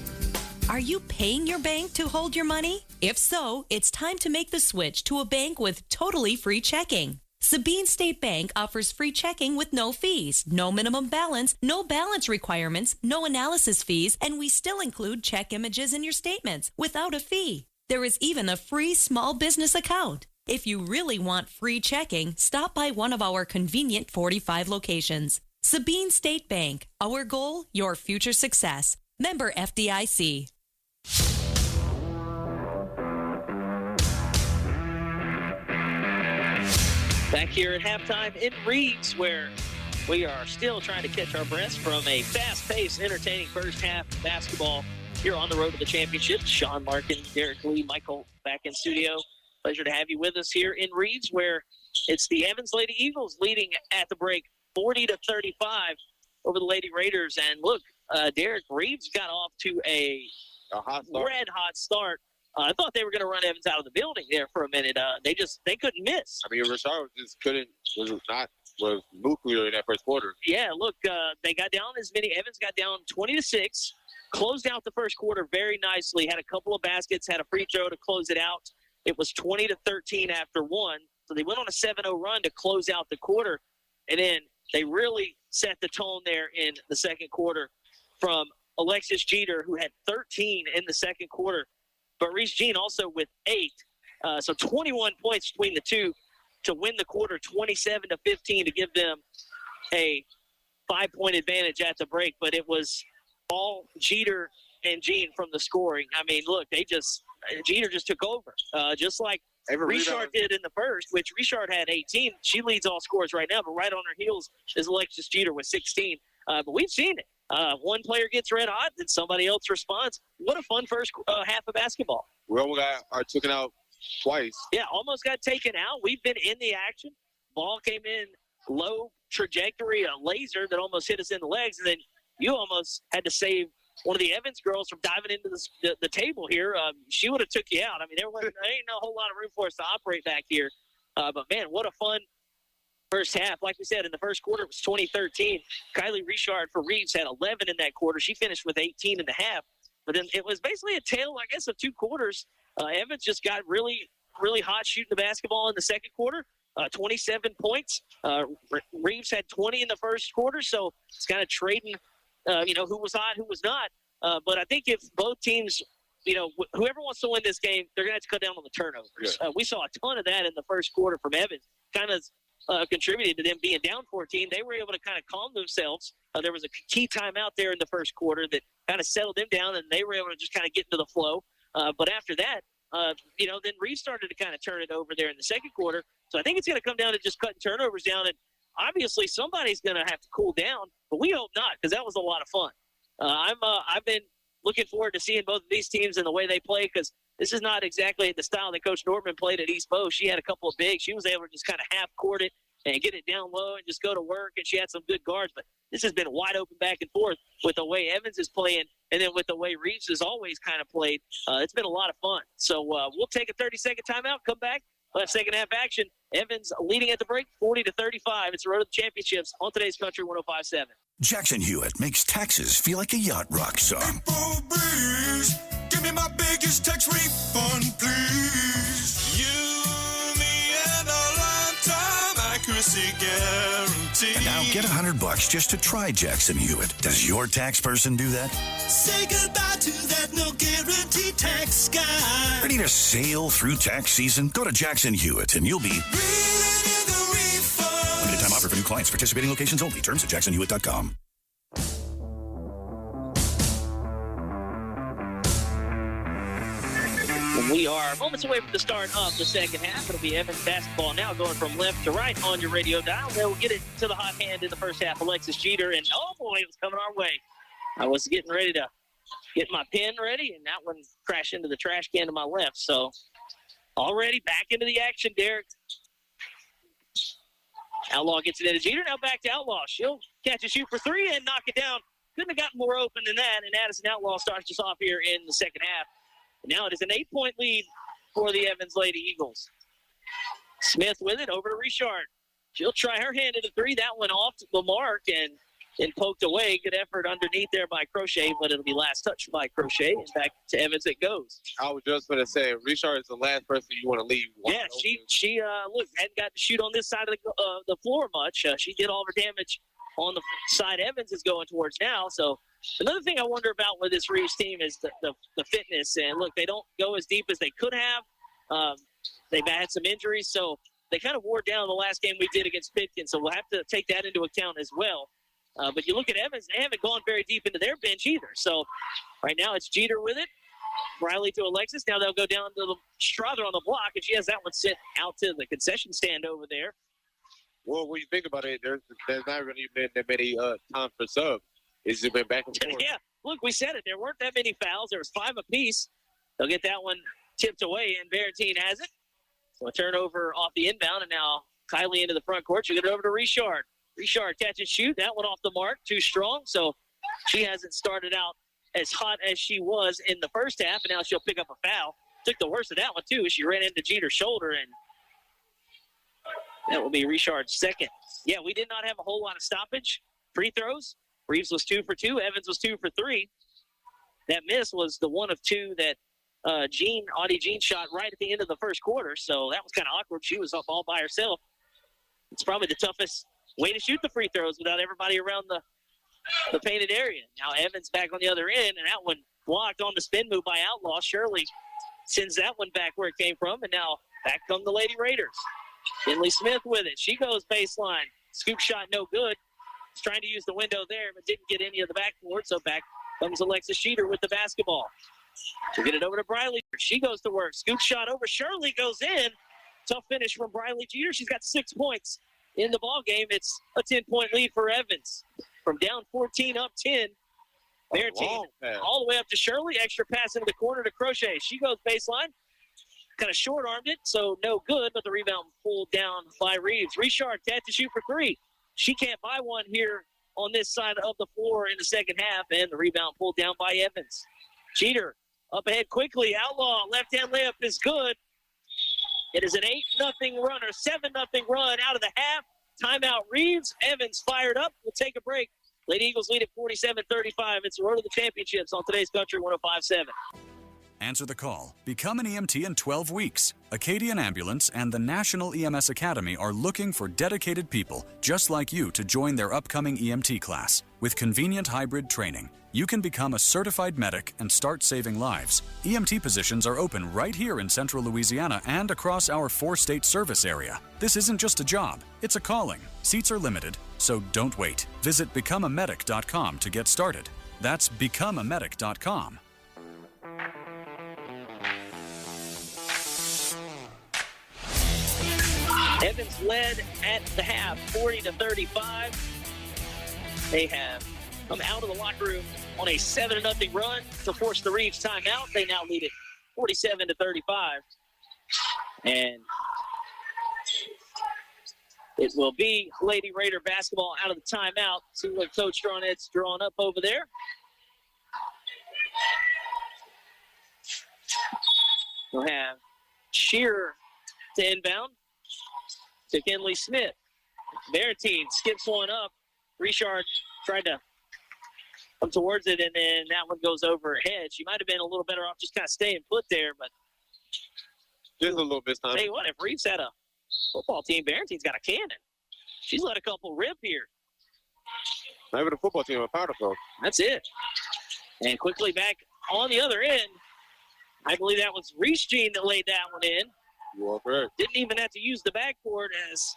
Are you paying your bank to hold your money? If so, it's time to make the switch to a bank with totally free checking. Sabine State Bank offers free checking with no fees, no minimum balance, no balance requirements, no analysis fees, and we still include check images in your statements without a fee. There is even a free small business account. If you really want free checking, stop by one of our convenient 45 locations. Sabine State Bank. Our goal, your future success. Member FDIC. Back here at halftime in Reeves, where we are still trying to catch our breaths from a fast-paced, entertaining first half of basketball here on the road to the championship. Sean Larken, Derrick Lee, Michael back in studio. Pleasure to have you with us here in Reeves, where it's the Evans Lady Eagles leading at the break 40-35 over the Lady Raiders. And look, Derrick, Reeves got off to a red-hot start. I thought they were going to run Evans out of the building there for a minute. They couldn't miss. I mean, Rashard just was nuclear in that first quarter. Yeah, look, they got down Evans got down 20-6, closed out the first quarter very nicely, had a couple of baskets, had a free throw to close it out. It was 20-13 after one, so they went on a 7-0 run to close out the quarter, and then they really set the tone there in the second quarter from Alexis Jeter, who had 13 in the second quarter. But Reese Jean also with 8. So 21 points between the two to win the quarter 27-15 to give them a 5-point advantage at the break. But it was all Jeter and Jean from the scoring. I mean, look, Jeter just took over, just like Richard did in the first, which Richard had 18. She leads all scores right now, but right on her heels is Alexis Jeter with 16. But we've seen it. one player gets red hot, then somebody else responds. What a fun first half of basketball. We almost got taken out twice. Yeah, almost got taken out. We've been in the action. Ball came in low trajectory, a laser that almost hit us in the legs, and then you almost had to save one of the Evans girls from diving into the table here. She would have took you out. I mean, there ain't no whole lot of room for us to operate back here. But, man, what a fun first half. Like we said, in the first quarter, it was 2013. Kylie Richard for Reeves had 11 in that quarter. She finished with 18 and a half. But then it was basically a tale, I guess, of two quarters. Evans just got really, really hot shooting the basketball in the second quarter. 27 points. Reeves had 20 in the first quarter, so it's kind of trading, who was hot, who was not. But I think if both teams, whoever wants to win this game, they're going to have to cut down on the turnovers. Yeah. We saw a ton of that in the first quarter from Evans. Kind of contributed to them being down 14. They were able to kind of calm themselves. There was a key timeout there in the first quarter that kind of settled them down, and they were able to just kind of get into the flow. But after that, then Reeves started to kind of turn it over there in the second quarter. So I think it's going to come down to just cutting turnovers down. And obviously somebody's going to have to cool down, but we hope not, because that was a lot of fun. I've been looking forward to seeing both of these teams and the way they play, because this is not exactly the style that Coach Norman played at East Bow. She had a couple of bigs. She was able to just kind of half-court it and get it down low and just go to work, and she had some good guards. But this has been wide open back and forth with the way Evans is playing and then with the way Reeves has always kind of played. It's been a lot of fun. So we'll take a 30-second timeout, come back. We'll have second half action. Evans leading at the break, 40-35. It's the Road to the Championships on today's Country 105.7. Jackson Hewitt makes taxes feel like a yacht rock song. Breeze, give me my biggest tax refund, please. You, me, and a lifetime accuracy guarantee. And now get $100 just to try Jackson Hewitt. Does your tax person do that? Say goodbye to that no guarantee tax guy. Ready to sail through tax season? Go to Jackson Hewitt and you'll be limited time offer for new clients. Participating locations only. Terms at jacksonhewitt.com. We are moments away from the start of the second half. It'll be Evans basketball now going from left to right on your radio dial. Then we'll get it to the hot hand in the first half. Alexis Jeter, and oh boy, it was coming our way. I was getting ready to get my pen ready, and that one crashed into the trash can to my left. So already back into the action, Derek. Outlaw gets it into Jeter. Now back to Outlaw. She'll catch and shoot for three and knock it down. Couldn't have gotten more open than that, and Addison Outlaw starts us off here in the second half. Now it is an 8-point lead for the Evans Lady Eagles. Smith with it over to Richard. She'll try her hand at a three. That went off the mark and poked away. Good effort underneath there by Crochet, but it'll be last touched by Crochet. And back to Evans it goes. I was just going to say, Richard is the last person you want to leave. Yeah, she hadn't got to shoot on this side of the floor much. She did all of her damage on the side Evans is going towards now. So another thing I wonder about with this Reeves team is the fitness. And, look, they don't go as deep as they could have. They've had some injuries, so they kind of wore down the last game we did against Pitkin. So we'll have to take that into account as well. But you look at Evans, they haven't gone very deep into their bench either. So right now it's Jeter with it. Riley to Alexis. Now they'll go down to the Strother on the block, and she has that one sent out to the concession stand over there. Well, when you think about it, there's not really been that many times for sub. It's just been back and forth. Yeah, look, we said it. There weren't that many fouls. There was 5 apiece. They'll get that one tipped away, and Barentine has it. So a turnover off the inbound, and now Kylie into the front court. She'll get it over to Richard. Richard catch and shoot. That one off the mark. Too strong. So she hasn't started out as hot as she was in the first half, and now she'll pick up a foul. Took the worst of that one, too. She ran into Jeter's shoulder, and that will be Richard's second. Yeah, we did not have a whole lot of stoppage. Free throws. Reeves was 2 for 2. Evans was 2 for 3. That miss was the one of 2 that Audie Jean shot right at the end of the first quarter, so that was kind of awkward. She was up all by herself. It's probably the toughest way to shoot the free throws without everybody around the painted area. Now Evans back on the other end, and that one blocked on the spin move by Outlaw. Shirley sends that one back where it came from, and now back come the Lady Raiders. Finley Smith with it. She goes baseline. Scoop shot no good. She's trying to use the window there, but didn't get any of the backboard, so back comes Alexis Jeter with the basketball. She'll get it over to Briley. She goes to work. Scoop shot over. Shirley goes in. Tough finish from Briley Jeter. She's got 6 points in the ball game. It's a 10-point lead for Evans. from down 14 up 10. Barentine all the way up to Shirley. Extra pass into the corner to Crochet. She goes baseline. Kind of short-armed it, so no good, but the rebound pulled down by Reeves. Richard had to shoot for three. She can't buy one here on this side of the floor in the second half, and the rebound pulled down by Evans. Jeter up ahead quickly. Outlaw, left-hand layup is good. It is an 8-0 run or 7-0 run out of the half. Timeout Reeves. Evans fired up. We'll take a break. Lady Eagles lead at 47-35. It's the road to the championships on today's Country 105.7. Answer the call. Become an EMT in 12 weeks. Acadian Ambulance and the National EMS Academy are looking for dedicated people just like you to join their upcoming EMT class. With convenient hybrid training, you can become a certified medic and start saving lives. EMT positions are open right here in central Louisiana and across our 4-state service area. This isn't just a job, it's a calling. Seats are limited, so don't wait. Visit becomeamedic.com to get started. That's becomeamedic.com. Evans led at the half, 40-35. They have come out of the locker room on a 7-0 run to force the Reeves timeout. They now lead it 47-35. And it will be Lady Raider basketball out of the timeout. See what Coach Stronet's drawing up over there. We'll have Shearer to inbound to Kinley Smith. Barentine skips one up. Richard tried to come towards it, and then that one goes over her head. She might have been a little better off just kind of staying put there, but just a little bit. Tell you what, if Reeves had a football team, Barentine's got a cannon. She's let a couple rip here. Not even a football team, a powder coat. That's it. And quickly back on the other end. I believe that was Reese Jean that laid that one in. You are correct. Didn't even have to use the backboard as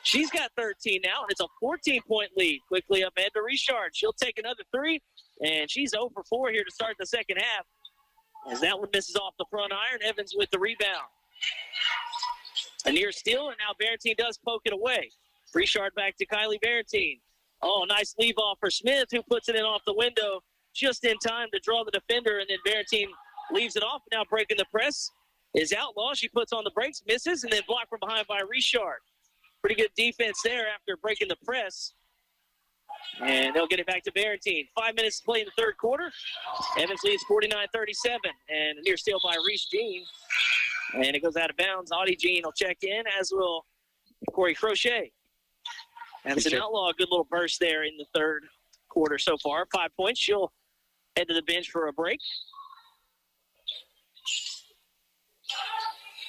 she's got 13 now, and it's a 14-point lead. Quickly up ahead to Richard. She'll take another three, and she's 0 for 4 here to start the second half. As that one misses off the front iron, Evans with the rebound. A near steal, and now Barentine does poke it away. Richard back to Kylie Barentine. Oh, nice leave off for Smith, who puts it in off the window just in time to draw the defender, and then Barentine leaves it off. Now breaking the press is Outlaw. She puts on the brakes, misses, and then blocked from behind by Richard. Pretty good defense there after breaking the press. And they'll get it back to Barentine. 5 minutes to play in the third quarter. Evans leads 49-37. And a near steal by Reese Jean. And it goes out of bounds. Audie Jean will check in, as will Corey Crochet. And it's an Outlaw, a good little burst there in the third quarter so far. 5 points. She'll head to the bench for a break.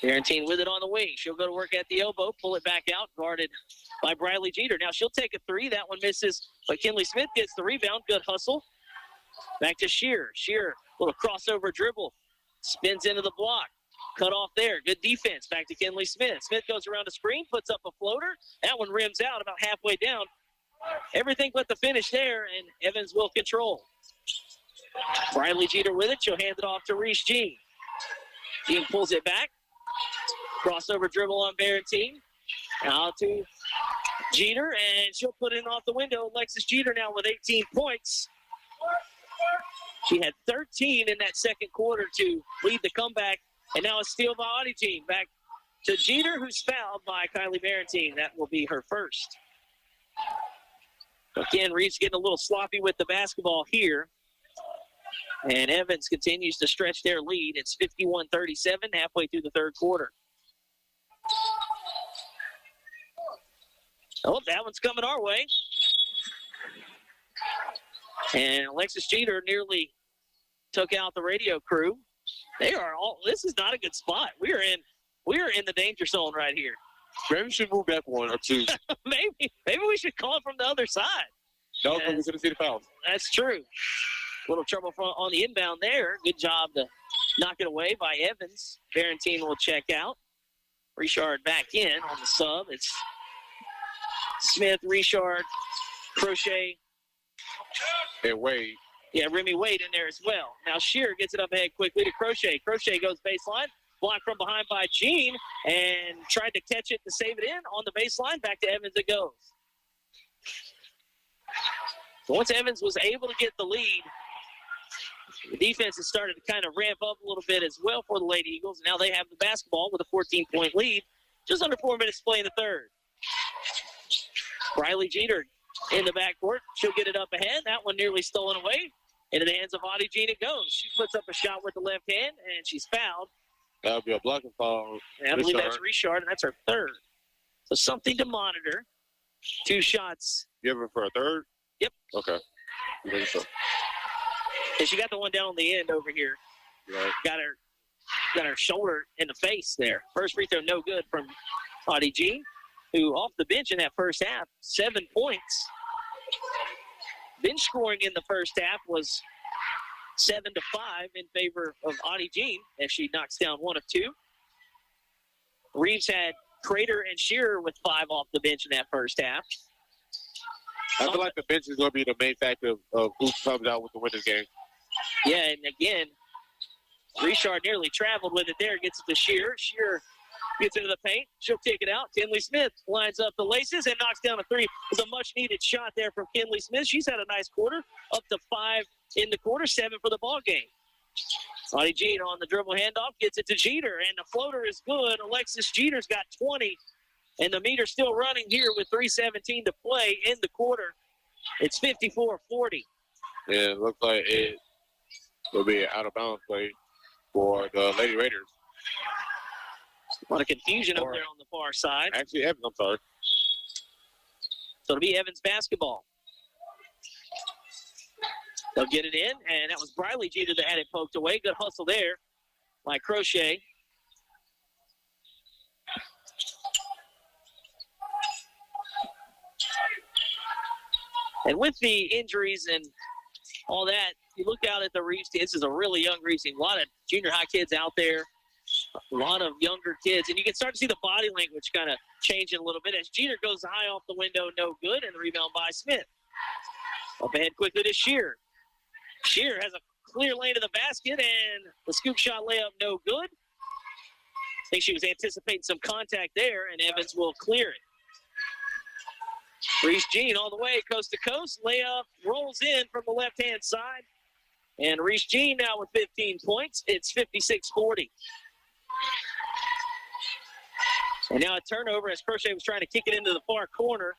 Barentine with it on the wing. She'll go to work at the elbow, pull it back out, guarded by Briley Jeter. Now she'll take a three. That one misses, but Kinley Smith gets the rebound. Good hustle. Back to Shearer. Shearer, little crossover dribble. Spins into the block. Cut off there. Good defense. Back to Kinley Smith. Smith goes around the screen, puts up a floater. That one rims out about halfway down. Everything but the finish there, and Evans will control. Briley Jeter with it. She'll hand it off to Reese Jean. Jean pulls it back. Crossover dribble on Barentine. Now to Jeter, and she'll put it off the window. Alexis Jeter now with 18 points. She had 13 in that second quarter to lead the comeback, and now a steal by Audie Jean. Back to Jeter, who's fouled by Kylie Barentine. That will be her first. Again, Reeves getting a little sloppy with the basketball here. And Evans continues to stretch their lead. It's 51-37 halfway through the third quarter. Oh, that one's coming our way. And Alexis Jeter nearly took out the radio crew. This is not a good spot. We are in the danger zone right here. Maybe we should move back one or two. maybe we should call it from the other side. No, because we couldn't see the fouls. That's true. A little trouble on the inbound there. Good job to knock it away by Evans. Barentine will check out. Richard back in on the sub. It's Smith, Richard, Crochet. And Wade. Yeah, Remy Wade in there as well. Now Shearer gets it up ahead quickly to Crochet. Crochet goes baseline. Blocked from behind by Jean. And tried to catch it to save it in on the baseline. Back to Evans it goes. So once Evans was able to get the lead, the defense has started to kind of ramp up a little bit as well for the Lady Eagles. Now they have the basketball with a 14-point lead. Just under 4 minutes to play in the third. Briley Jeter in the backcourt. She'll get it up ahead. That one nearly stolen away. Into the hands of Audie Jean it goes. She puts up a shot with the left hand, and she's fouled. That would be a blocking foul. And I believe that's Richard, and that's her third. So something to monitor. 2 shots. You ever for a third? Yep. Okay. And she got the one down on the end over here. Right. Got her shoulder in the face there. First free throw no good from Audie Jean, who off the bench in that first half, 7 points. Bench scoring in the first half was 7-5 in favor of Audie Jean as she knocks down 1 of 2. Reeves had Crater and Shearer with 5 off the bench in that first half. I feel like the bench is going to be the main factor of who comes out with the winner's game. Yeah, and again, Richard nearly traveled with it there. Gets it to Shearer. Shearer gets into the paint. She'll kick it out. Kinley Smith lines up the laces and knocks down a 3. It was a much-needed shot there from Kinley Smith. She's had a nice quarter, up to 5 in the quarter, 7 for the ball game. Audie Jean on the dribble handoff, gets it to Jeter, and the floater is good. Alexis Jeter's got 20, and the meter's still running here with 3:17 to play in the quarter. It's 54-40. Yeah, it looks like it will be an out-of-bounds play for the Lady Raiders. A lot of confusion over there on the far side. Actually, Evans, I'm sorry. So it'll be Evans basketball. They'll get it in, and that was Briley Jeter that had it poked away. Good hustle there by Crochet. And with the injuries and all that, you look out at the Reeves team. This is a really young Reeves team. A lot of junior high kids out there, a lot of younger kids. And you can start to see the body language kind of changing a little bit as Jeter goes high off the window, no good, and the rebound by Smith. Up ahead quickly to Shearer. Shearer has a clear lane to the basket, and the scoop shot layup no good. I think she was anticipating some contact there, and Evans will clear it. Reese Jean all the way, coast to coast. Layup rolls in from the left-hand side. And Reese Jean now with 15 points. It's 56-40. And now a turnover as Crochet was trying to kick it into the far corner.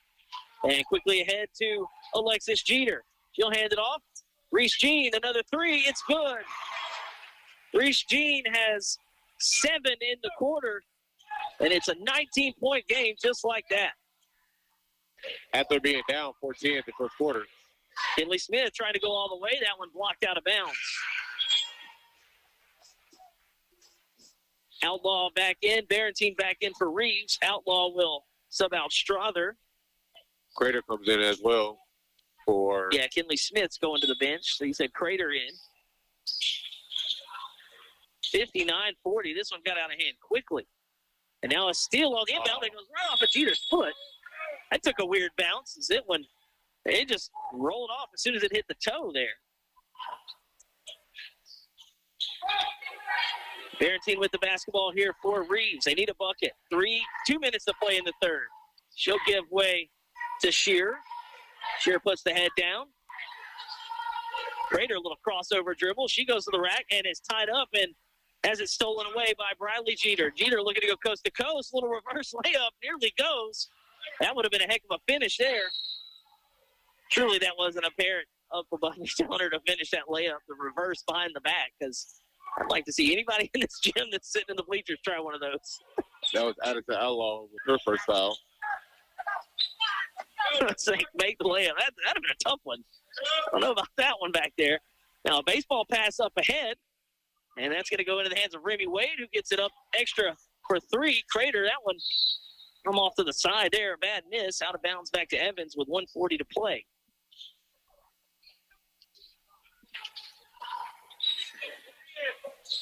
And quickly ahead to Alexis Jeter. She'll hand it off. Reese Jean, another 3. It's good. Reese Jean has 7 in the quarter. And it's a 19-point game just like that. After being down 14 in the first quarter. Kinley Smith trying to go all the way. That one blocked out of bounds. Outlaw back in. Barentine back in for Reeves. Outlaw will sub out Strother. Crater comes in as well for... Yeah, Kinley Smith's going to the bench. So he said Crater in. 59-40. This one got out of hand quickly. And now a steal on the inbound that goes right off of Jeter's foot. That took a weird bounce. It just rolled off as soon as it hit the toe there. Barentine with the basketball here for Reeves. They need a bucket. 2 minutes to play in the third. She'll give way to Shearer. Shearer puts the head down. Crater, a little crossover dribble. She goes to the rack and is tied up and has it stolen away by Briley Jeter. Jeter looking to go coast to coast. Little reverse layup. Nearly goes. That would have been a heck of a finish there. Truly, that wasn't apparent up above me telling her to finish that layup, the reverse behind the back, because I'd like to see anybody in this gym that's sitting in the bleachers try one of those. That was Addison Outlaw with her first foul. Say, make the layup. That'd have been a tough one. I don't know about that one back there. Now, a baseball pass up ahead, and that's going to go into the hands of Remy Wade, who gets it up extra for 3. Crater, that one come off to the side there. A bad miss. Out of bounds back to Evans with 1:40 to play.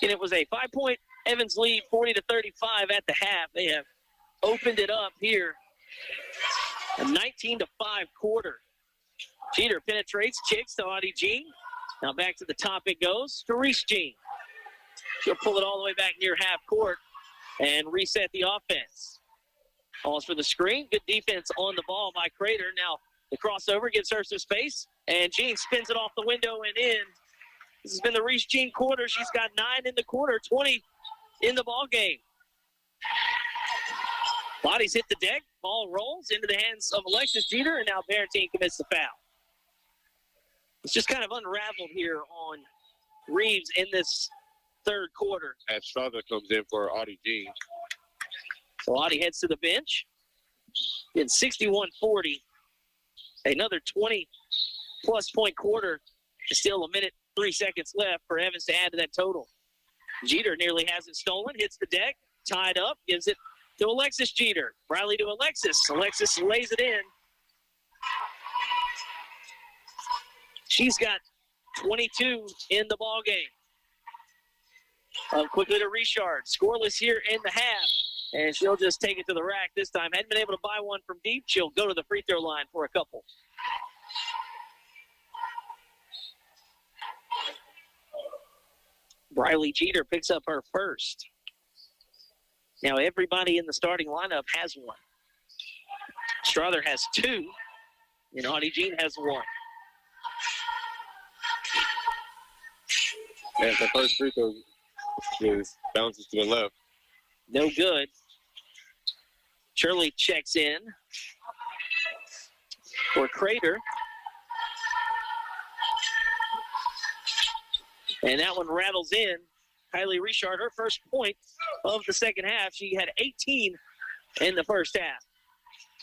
And it was a 5-point Evans lead, 40-35 at the half. They have opened it up here. A 19-5 quarter. Jeter penetrates, kicks to Audie Jean. Now back to the top it goes to Reese Jean. She'll pull it all the way back near half court and reset the offense. Calls for the screen. Good defense on the ball by Crater. Now the crossover gives her some space. And Jean spins it off the window and in. This has been the Reese Jean quarter. She's got 9 in the quarter, 20 in the ball game. Bodies hit the deck. Ball rolls into the hands of Alexis Jeter, and now Barentine commits the foul. It's just kind of unraveled here on Reeves in this third quarter. As Strother comes in for Audie Jean. So Audie heads to the bench. In 61-40. Another 20-plus point quarter. Still a minute, 3 seconds left for Evans to add to that total. Jeter nearly has it stolen. Hits the deck. Tied up. Gives it to Alexis Jeter. Briley to Alexis. Alexis lays it in. She's got 22 in the ball game. Quickly to Richard. Scoreless here in the half. And she'll just take it to the rack this time. Hadn't been able to buy one from deep. She'll go to the free throw line for a couple. Briley Jeter picks up her first. Now everybody in the starting lineup has one. Strother has 2, and Audie Jean has 1. And the first free throw is bounces to the left. No good. Shirley checks in for Crater. And that one rattles in. Kylie Richard, her first point of the second half. She had 18 in the first half.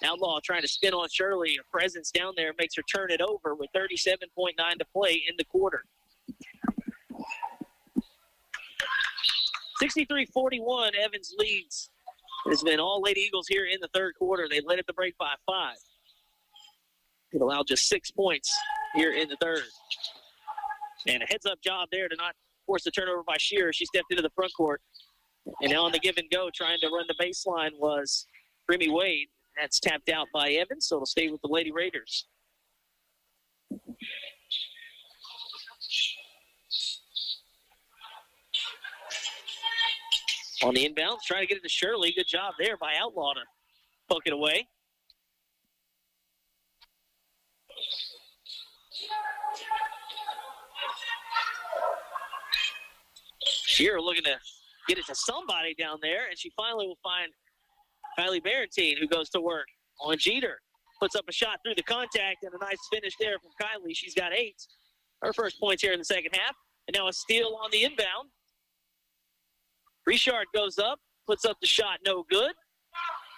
Outlaw trying to spin on Shirley. Her presence down there makes her turn it over with 37.9 to play in the quarter. 63-41, Evans leads. It's been all Lady Eagles here in the third quarter. They led at the break by 5. It allowed just 6 points here in the third. And a heads-up job there to not force the turnover by Shearer. She stepped into the front court. And now on the give and go, trying to run the baseline was Remy Wade. That's tapped out by Evans, so it'll stay with the Lady Raiders. On the inbounds, trying to get it to Shirley. Good job there by Outlaw to poke it away. Shearer looking to get it to somebody down there, and she finally will find Kylie Barentine, who goes to work on Jeter. Puts up a shot through the contact, and a nice finish there from Kylie. She's got 8. Her first points here in the second half. And now a steal on the inbound. Richard goes up, puts up the shot, no good.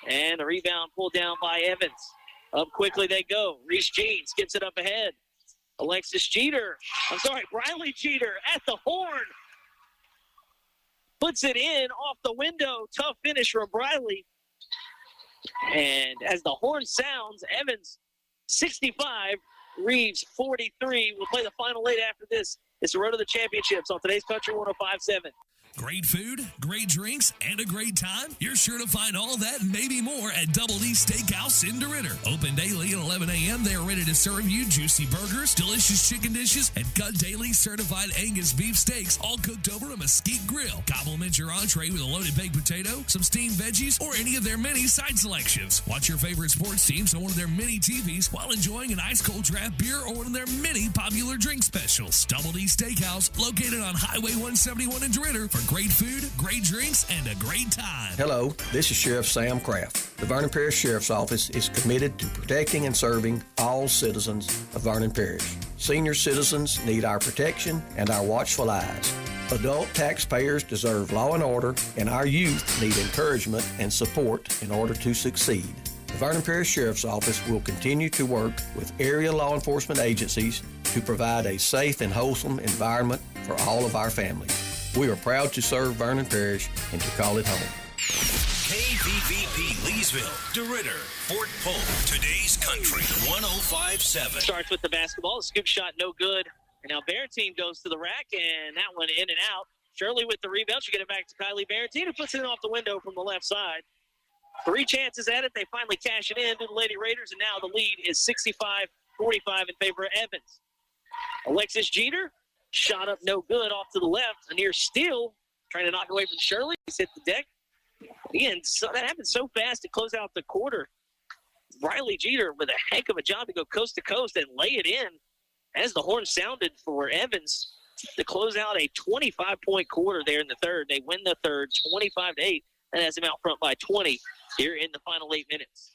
And a rebound pulled down by Evans. Up quickly they go. Reese Jean skips it up ahead. Briley Jeter at the horn. Puts it in off the window. Tough finish from Briley. And as the horn sounds, Evans 65, Reeves 43. We'll play the final 8 after this. It's the road to the championships on today's Country 105.7. Great food, great drinks, and a great time? You're sure to find all that and maybe more at Double D Steakhouse in DeRidder. Open daily at 11 a.m. They are ready to serve you juicy burgers, delicious chicken dishes, and cut daily certified Angus beef steaks, all cooked over a mesquite grill. Complement your entree with a loaded baked potato, some steamed veggies, or any of their many side selections. Watch your favorite sports teams on one of their mini TVs while enjoying an ice-cold draft beer or one of their many popular drink specials. Double D Steakhouse, located on Highway 171 in DeRidder, for great food, great drinks, and a great time. Hello, this is Sheriff Sam Craft. The Vernon Parish Sheriff's Office is committed to protecting and serving all citizens of Vernon Parish. Senior citizens need our protection and our watchful eyes. Adult taxpayers deserve law and order, and our youth need encouragement and support in order to succeed. The Vernon Parish Sheriff's Office will continue to work with area law enforcement agencies to provide a safe and wholesome environment for all of our families. We are proud to serve Vernon Parish and to call it home. KVVP Leesville, DeRidder, Fort Polk. Today's Country 105.7. Starts with the basketball. The scoop shot no good. And now Barentine goes to the rack, and that one in and out. Shirley with the rebound. She'll get it back to Kylie Barentine, who puts it in off the window from the left side. 3 chances at it. They finally cash it in to the Lady Raiders, and now the lead is 65-45 in favor of Evans. Alexis Jeter. Shot up no good off to the left. A near steal. Trying to knock away from Shirley. He's hit the deck. Again, so that happened so fast to close out the quarter. Briley Jeter with a heck of a job to go coast to coast and lay it in. as the horn sounded for Evans to close out a 25-point quarter there in the third. They win the third 25-8. That has them out front by 20 here in the final 8 minutes.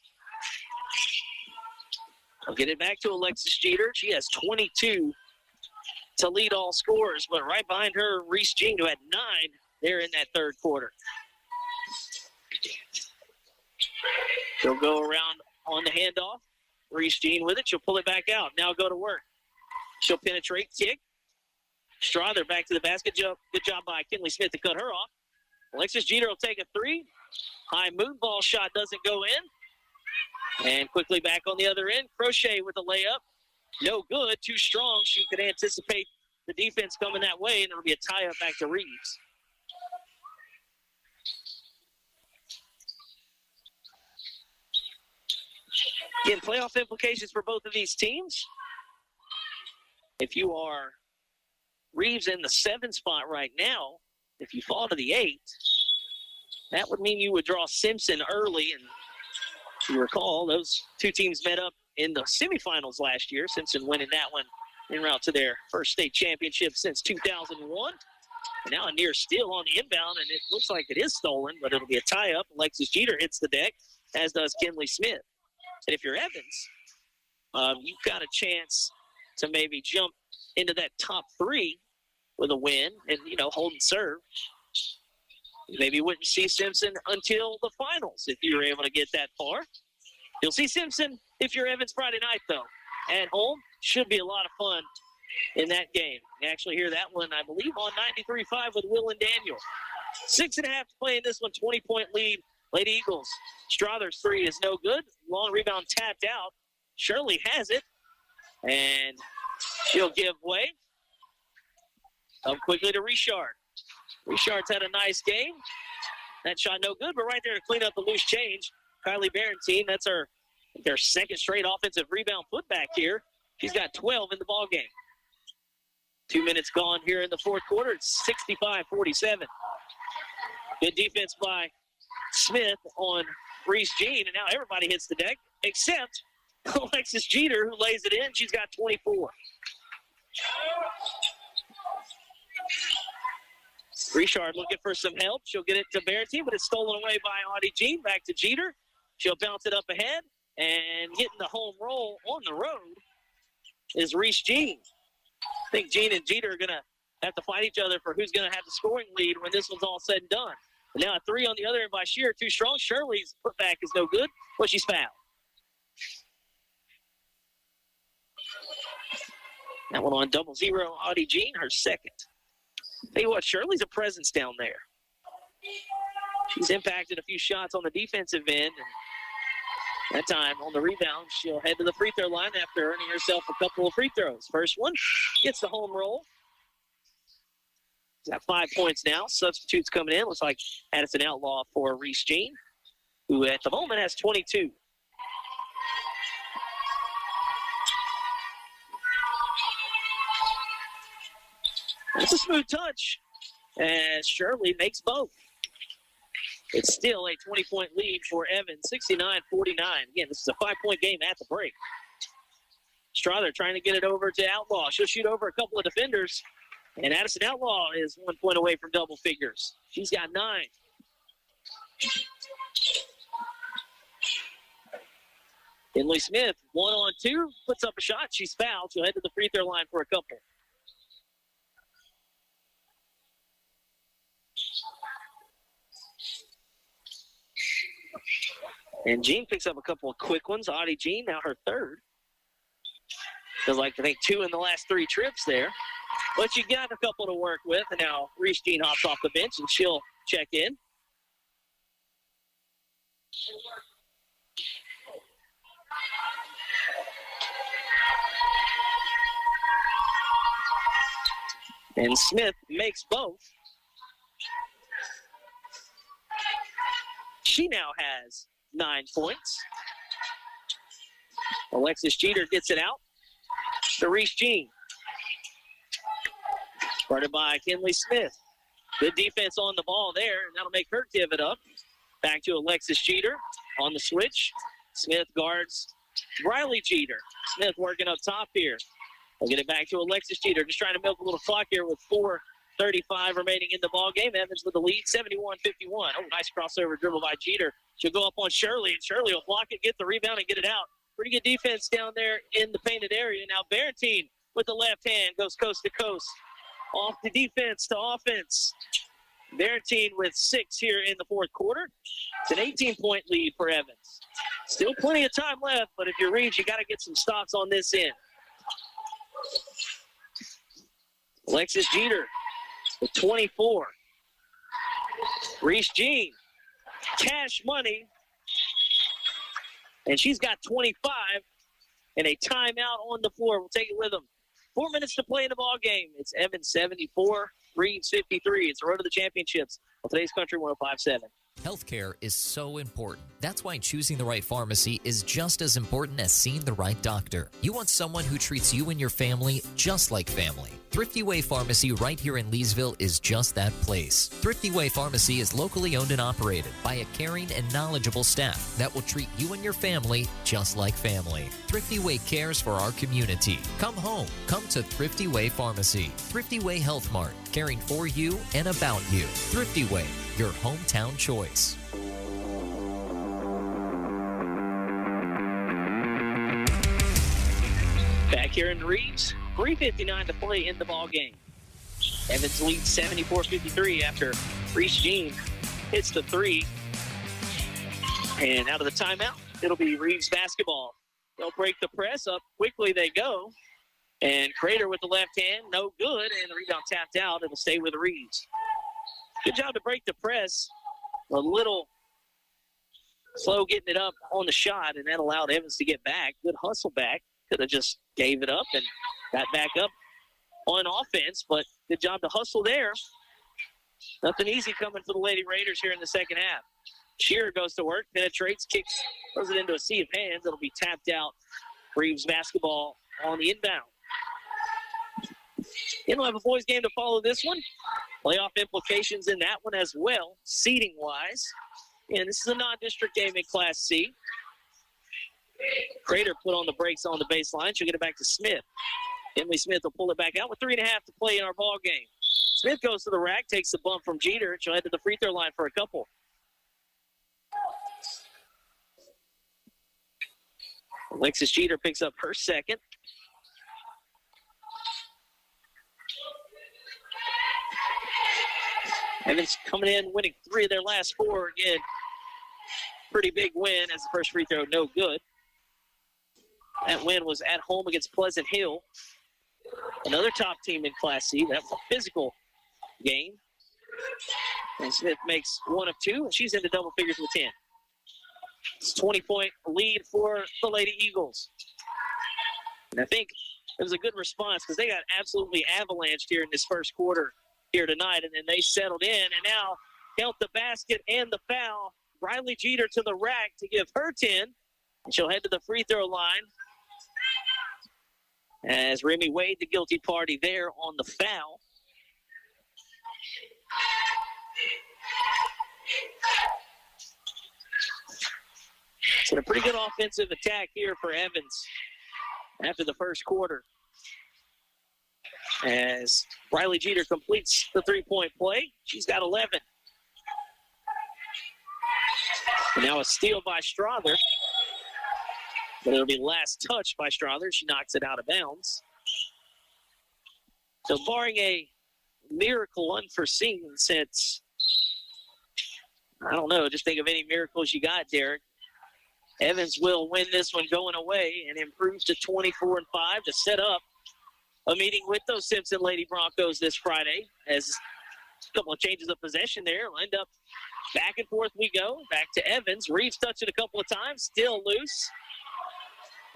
I'll get it back to Alexis Jeter. She has 22 to lead all scorers, but right behind her, Reese Jean, who had 9 there in that third quarter. She'll go around on the handoff. Reese Jean with it. She'll pull it back out. Now go to work. She'll penetrate, kick. Strother back to the basket. Good job by Kinley Smith to cut her off. Alexis Jeter will take a 3. High move ball shot doesn't go in. And quickly back on the other end. Crochet with the layup. No good. Too strong. She could anticipate the defense coming that way, and it'll be a tie-up back to Reeves. Again, playoff implications for both of these teams. If you are Reeves in the 7 spot right now, if you fall to the 8, that would mean you would draw Simpson early. And if you recall, those two teams met up in the semifinals last year. Simpson winning that one en route to their first state championship since 2001. And now a near steal on the inbound, and it looks like it is stolen, but it'll be a tie-up. Alexis Jeter hits the deck, as does Kinley Smith. And if you're Evans, you've got a chance to maybe jump into that top 3 with a win and, hold and serve. Maybe you wouldn't see Simpson until the finals if you were able to get that far. You'll see Simpson if you're Evans Friday night, though. At home, should be a lot of fun in that game. You actually hear that one, I believe, on 93.5 with Will and Daniel. 6.5 to play in this one, 20-point lead. Lady Eagles. Strother's 3 is no good. Long rebound tapped out. Shirley has it, and she'll give way. Up quickly to Richard. Richard's had a nice game. That shot no good, but right there to clean up the loose change. Kylie Barrentine, that's their second straight offensive rebound putback here. She's got 12 in the ball game. 2 minutes gone here in the fourth quarter. It's 65-47. Good defense by Smith on Reese Jean, and now everybody hits the deck except Alexis Jeter, who lays it in. She's got 24. Richard looking for some help. She'll get it to Barrentine, but it's stolen away by Audie Jean. Back to Jeter. She'll bounce it up ahead, and getting the home roll on the road is Reese Jean. I think Jean and Jeter are going to have to fight each other for who's going to have the scoring lead when this one's all said and done. And now a 3 on the other end by Shear, too strong. Shirley's putback is no good, but she's fouled. That one on 0-0, Audie Jean, her second. Tell you what, Shirley's a presence down there. She's impacted a few shots on the defensive end. And that time on the rebound, she'll head to the free throw line after earning herself a couple of free throws. First one gets the home roll. She's got 5 points now. Substitutes coming in. Looks like Addison Outlaw for Reese Jean, who at the moment has 22. It's a smooth touch as Shirley makes both. It's still a 20-point lead for Evans, 69-49. Again, this is a 5-point game at the break. Strother trying to get it over to Outlaw. She'll shoot over a couple of defenders. And Addison Outlaw is 1 point away from double figures. She's got 9. Kinley Smith, 1-on-2, puts up a shot. She's fouled. She'll head to the free throw line for a couple. And Jean picks up a couple of quick ones. Audie Jean, now her third. Does like, I think, 2 in the last 3 trips there. But you got a couple to work with. And now Reese Jean hops off the bench, and she'll check in. And Smith makes both. She now has 9 points. Alexis Jeter gets it out to Reese Jean. Started by Kinley Smith. Good defense on the ball there, and that'll make her give it up. Back to Alexis Jeter on the switch. Smith guards Riley Jeter. Smith working up top here. They'll get it back to Alexis Jeter. Just trying to milk a little clock here with 4:35 remaining in the ball game. Evans with the lead, 71-51. Oh, nice crossover dribble by Jeter. She'll go up on Shirley, and Shirley will block it, get the rebound, and get it out. Pretty good defense down there in the painted area. Now Barentine with the left hand goes coast to coast. Off the defense to offense. Barentine with 6 here in the fourth quarter. It's an 18-point lead for Evans. Still plenty of time left, but if you're Reeves, you got to get some stops on this end. Alexis Jeter with 24. Reese Jean, cash money. And she's got 25 and a timeout on the floor. We'll take it with them. 4 minutes to play in the ball game. It's Evans 74, Reeves 53. It's the road to the championships on today's Country 105.7. Healthcare is so important. That's why choosing the right pharmacy is just as important as seeing the right doctor. You want someone who treats you and your family just like family. Thrifty Way Pharmacy right here in Leesville is just that place. Thrifty Way Pharmacy is locally owned and operated by a caring and knowledgeable staff that will treat you and your family just like family. Thrifty Way cares for our community. Come home. Come to Thrifty Way Pharmacy. Thrifty Way Health Mart, caring for you and about you. Thrifty Way, your hometown choice. Back here in Reeves, 3:59 to play in the ball game. Evans leads 74-53 after Reese Jean hits the three. And out of the timeout, it'll be Reeves basketball. They'll break the press up. Quickly they go. And Crater with the left hand, no good. And the rebound tapped out. It'll stay with Reeves. Good job to break the press. A little slow getting it up on the shot, and that allowed Evans to get back. Good hustle back. Could have just gave it up and got back up on offense, but good job to hustle there. Nothing easy coming for the Lady Raiders here in the second half. Shearer goes to work, penetrates, kicks, throws it into a sea of hands. It'll be tapped out. Reeves basketball on the inbound. We'll have a boys game to follow this one. Playoff implications in that one as well, seeding-wise. And this is a non-district game in Class C. Crater put on the brakes on the baseline. She'll get it back to Smith. Emily Smith will pull it back out with 3.5 to play in our ball game. Smith goes to the rack, takes the bump from Jeter. She'll head to the free throw line for a couple. Alexis Jeter picks up her second. Evans coming in, winning 3 of their last 4 again. Pretty big win as the first free throw, no good. That win was at home against Pleasant Hill. Another top team in Class C. That was a physical game. And Smith makes 1 of 2, and she's into double figures with 10. It's a 20-point lead for the Lady Eagles. And I think it was a good response because they got absolutely avalanched here in this first quarter here tonight, and then they settled in, and now count the basket and the foul. Riley Jeter to the rack to give her 10, and she'll head to the free throw line as Remy Wade, the guilty party there on the foul. So a pretty good offensive attack here for Evans after the first quarter, as Riley Jeter completes the three-point play. She's got 11. And now a steal by Strother. But it'll be last touch by Strother. She knocks it out of bounds. So barring a miracle unforeseen since, I don't know, just think of any miracles you got, Derek. Evans will win this one going away and improves to 24-5 to set up a meeting with those Simpson Lady Broncos this Friday. As a couple of changes of possession there. We'll end up back and forth we go. Back to Evans. Reeves touched it a couple of times. Still loose.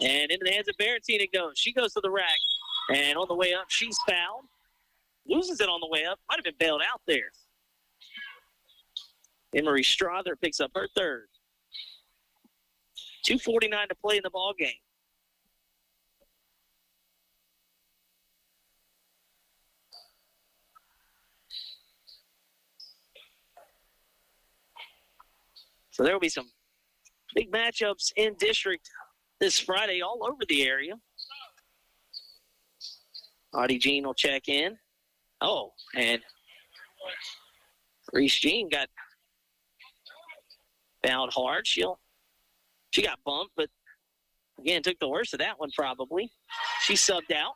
And into the hands of Barentine it goes. She goes to the rack. And on the way up, she's fouled. Loses it on the way up. Might have been bailed out there. Emery Strother picks up her third. 2:49 to play in the ball game. So there will be some big matchups in district this Friday all over the area. Audie Jean will check in. Oh, and Reese Jean got fouled hard. She got bumped, but again, took the worst of that one probably. She subbed out.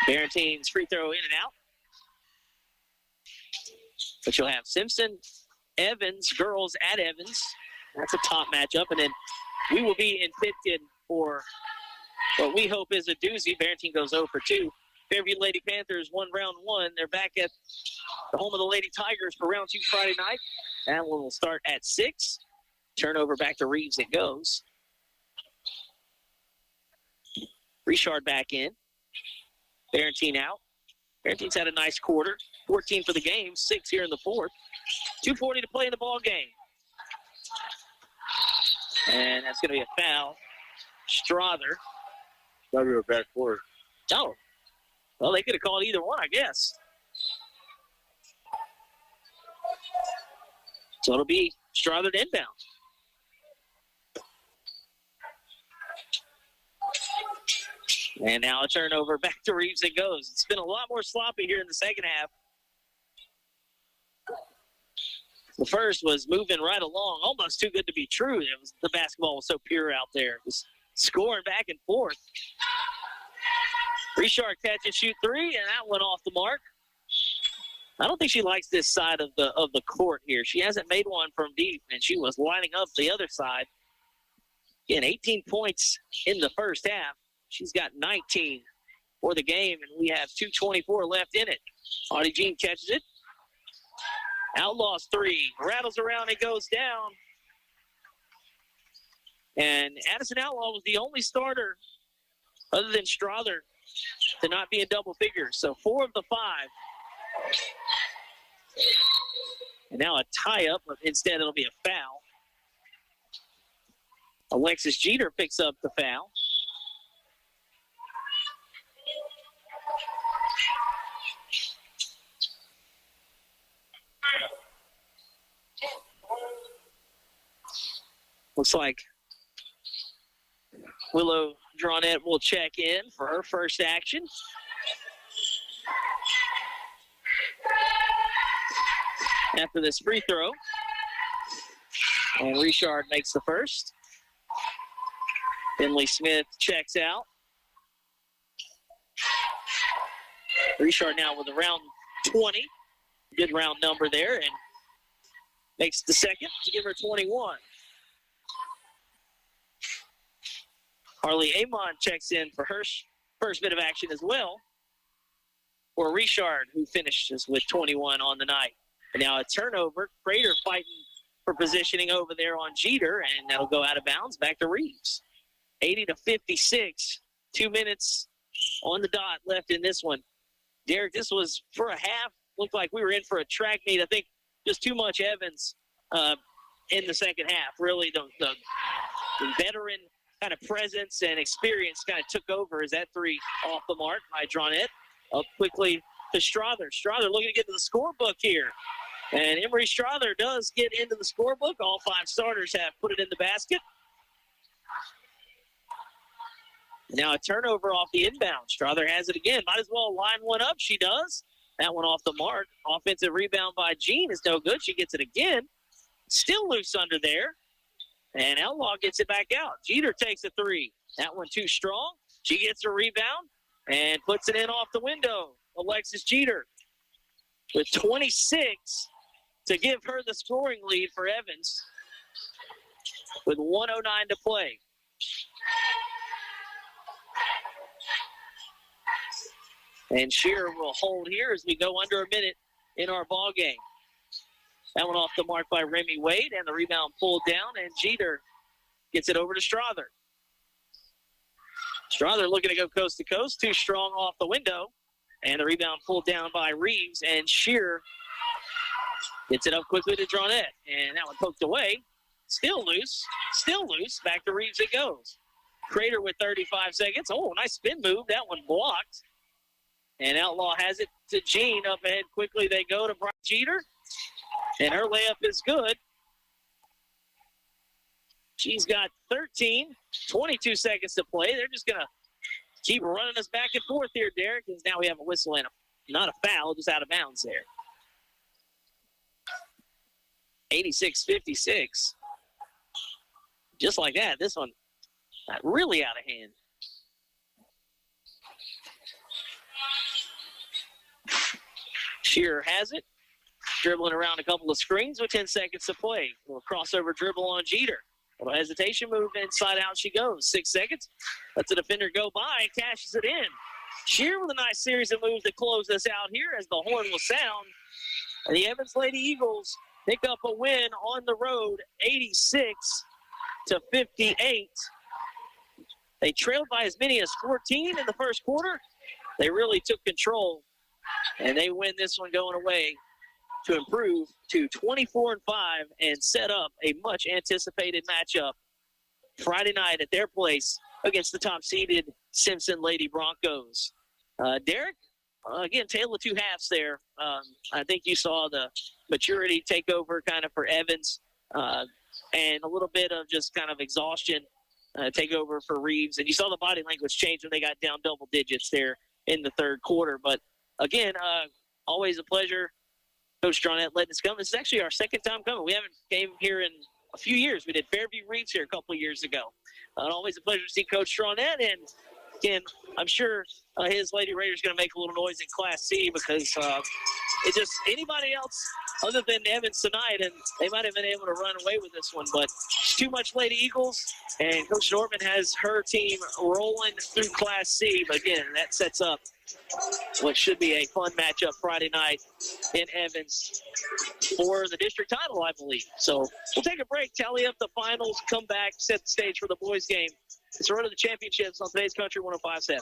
Barrentine's free throw in and out. But you'll have Simpson, Evans, girls at Evans. That's a top matchup. And then we will be in Pitkin for what we hope is a doozy. Barrentine goes 0 for 2. Fairview Lady Panthers won round 1. They're back at the home of the Lady Tigers for round 2 Friday night. That one will start at 6. Turnover back to Reeves it goes. Richard back in. Barrentine out. Barrentine's had a nice quarter. 14 for the game, 6 here in the fourth. 2:40 to play in the ball game. And that's going to be a foul. Strother. That'd be a back court. Oh. Well, they could have called either one, I guess. So it'll be Strother to inbound. And now a turnover back to Reeves it goes. It's been a lot more sloppy here in the second half. The first was moving right along, almost too good to be true. The basketball was so pure out there. It was scoring back and forth. Richard catch and shoot 3, and that went off the mark. I don't think she likes this side of the court here. She hasn't made one from deep, and she was lining up the other side. Again, 18 points in the first half. She's got 19 for the game, and we have 2:24 left in it. Audie Jean catches it. Outlaws 3. Rattles around and goes down. And Addison Outlaw was the only starter other than Strother to not be in double figures. So 4 of the 5. And now a tie-up, but instead it'll be a foul. Alexis Jeter picks up the foul. Looks like Willow Dronette will check in for her first action. After this free throw. And Richard makes the first. Finley Smith checks out. Richard now with around 20. Good round number there, and makes the second to give her 21. Harley Amon checks in for her first bit of action as well. For Richard, who finishes with 21 on the night. And now a turnover. Prater fighting for positioning over there on Jeter, and that'll go out of bounds back to Reeves. 80-56. 2 minutes on the dot left in this one. Derek, this was for a half. Looked like we were in for a track meet. I think just too much Evans in the second half. Really, the veteran kind of presence and experience kind of took over as that 3 off the mark by Dronette. Up quickly to Strother. Strother looking to get to the scorebook here. And Emery Strother does get into the scorebook. All 5 starters have put it in the basket. Now a turnover off the inbound. Strother has it again. Might as well line one up. She does. That one off the mark. Offensive rebound by Jean is no good. She gets it again. Still loose under there. And Outlaw gets it back out. Jeter takes a 3. That one too strong. She gets a rebound and puts it in off the window. Alexis Jeter with 26 to give her the scoring lead for Evans with 1:09 to play. And Shearer will hold here as we go under a minute in our ball game. That one off the mark by Remy Wade, and the rebound pulled down, and Jeter gets it over to Strother. Strother looking to go coast to coast, too strong off the window, and the rebound pulled down by Reeves, and Shearer gets it up quickly to Dronette, and that one poked away. Still loose, back to Reeves it goes. Crater with 35 seconds. Oh, nice spin move, that one blocked. And Outlaw has it to Jean. Up ahead quickly they go to Brian Jeter. And her layup is good. She's got 13, 22 seconds to play. They're just going to keep running us back and forth here, Derek, because now we have a whistle and not a foul, just out of bounds there. 86-56. Just like that, this one got really out of hand. Shearer has it. Dribbling around a couple of screens with 10 seconds to play. A little crossover dribble on Jeter. A little hesitation move inside out she goes. 6 seconds. Lets the defender go by and cashes it in. Shearer with a nice series of moves to close this out here as the horn will sound. And the Evans Lady Eagles pick up a win on the road, 86-58. They trailed by as many as 14 in the first quarter. They really took control, and they win this one going away to improve to 24-5 and set up a much-anticipated matchup Friday night at their place against the top-seeded Simpson Lady Broncos. Derek, again, tale of two halves there. I think you saw the maturity take over kind of for Evans and a little bit of just kind of exhaustion take over for Reeves. And you saw the body language change when they got down double digits there in the third quarter. But, again, always a pleasure. Coach Stronette letting us come. This is actually our second time coming. We haven't came here in a few years. We did Fairview Reeves here a couple of years ago. Always a pleasure to see Coach Stronette. And, again, I'm sure his Lady Raiders going to make a little noise in Class C because it just anybody else other than Evans tonight, and they might have been able to run away with this one. But it's too much Lady Eagles, and Coach Norman has her team rolling through Class C. But, again, that sets up what should be a fun matchup Friday night in Evans for the district title, I believe. So we'll take a break, tally up the finals, come back, set the stage for the boys game. It's a run of the championships on today's Country 105.7.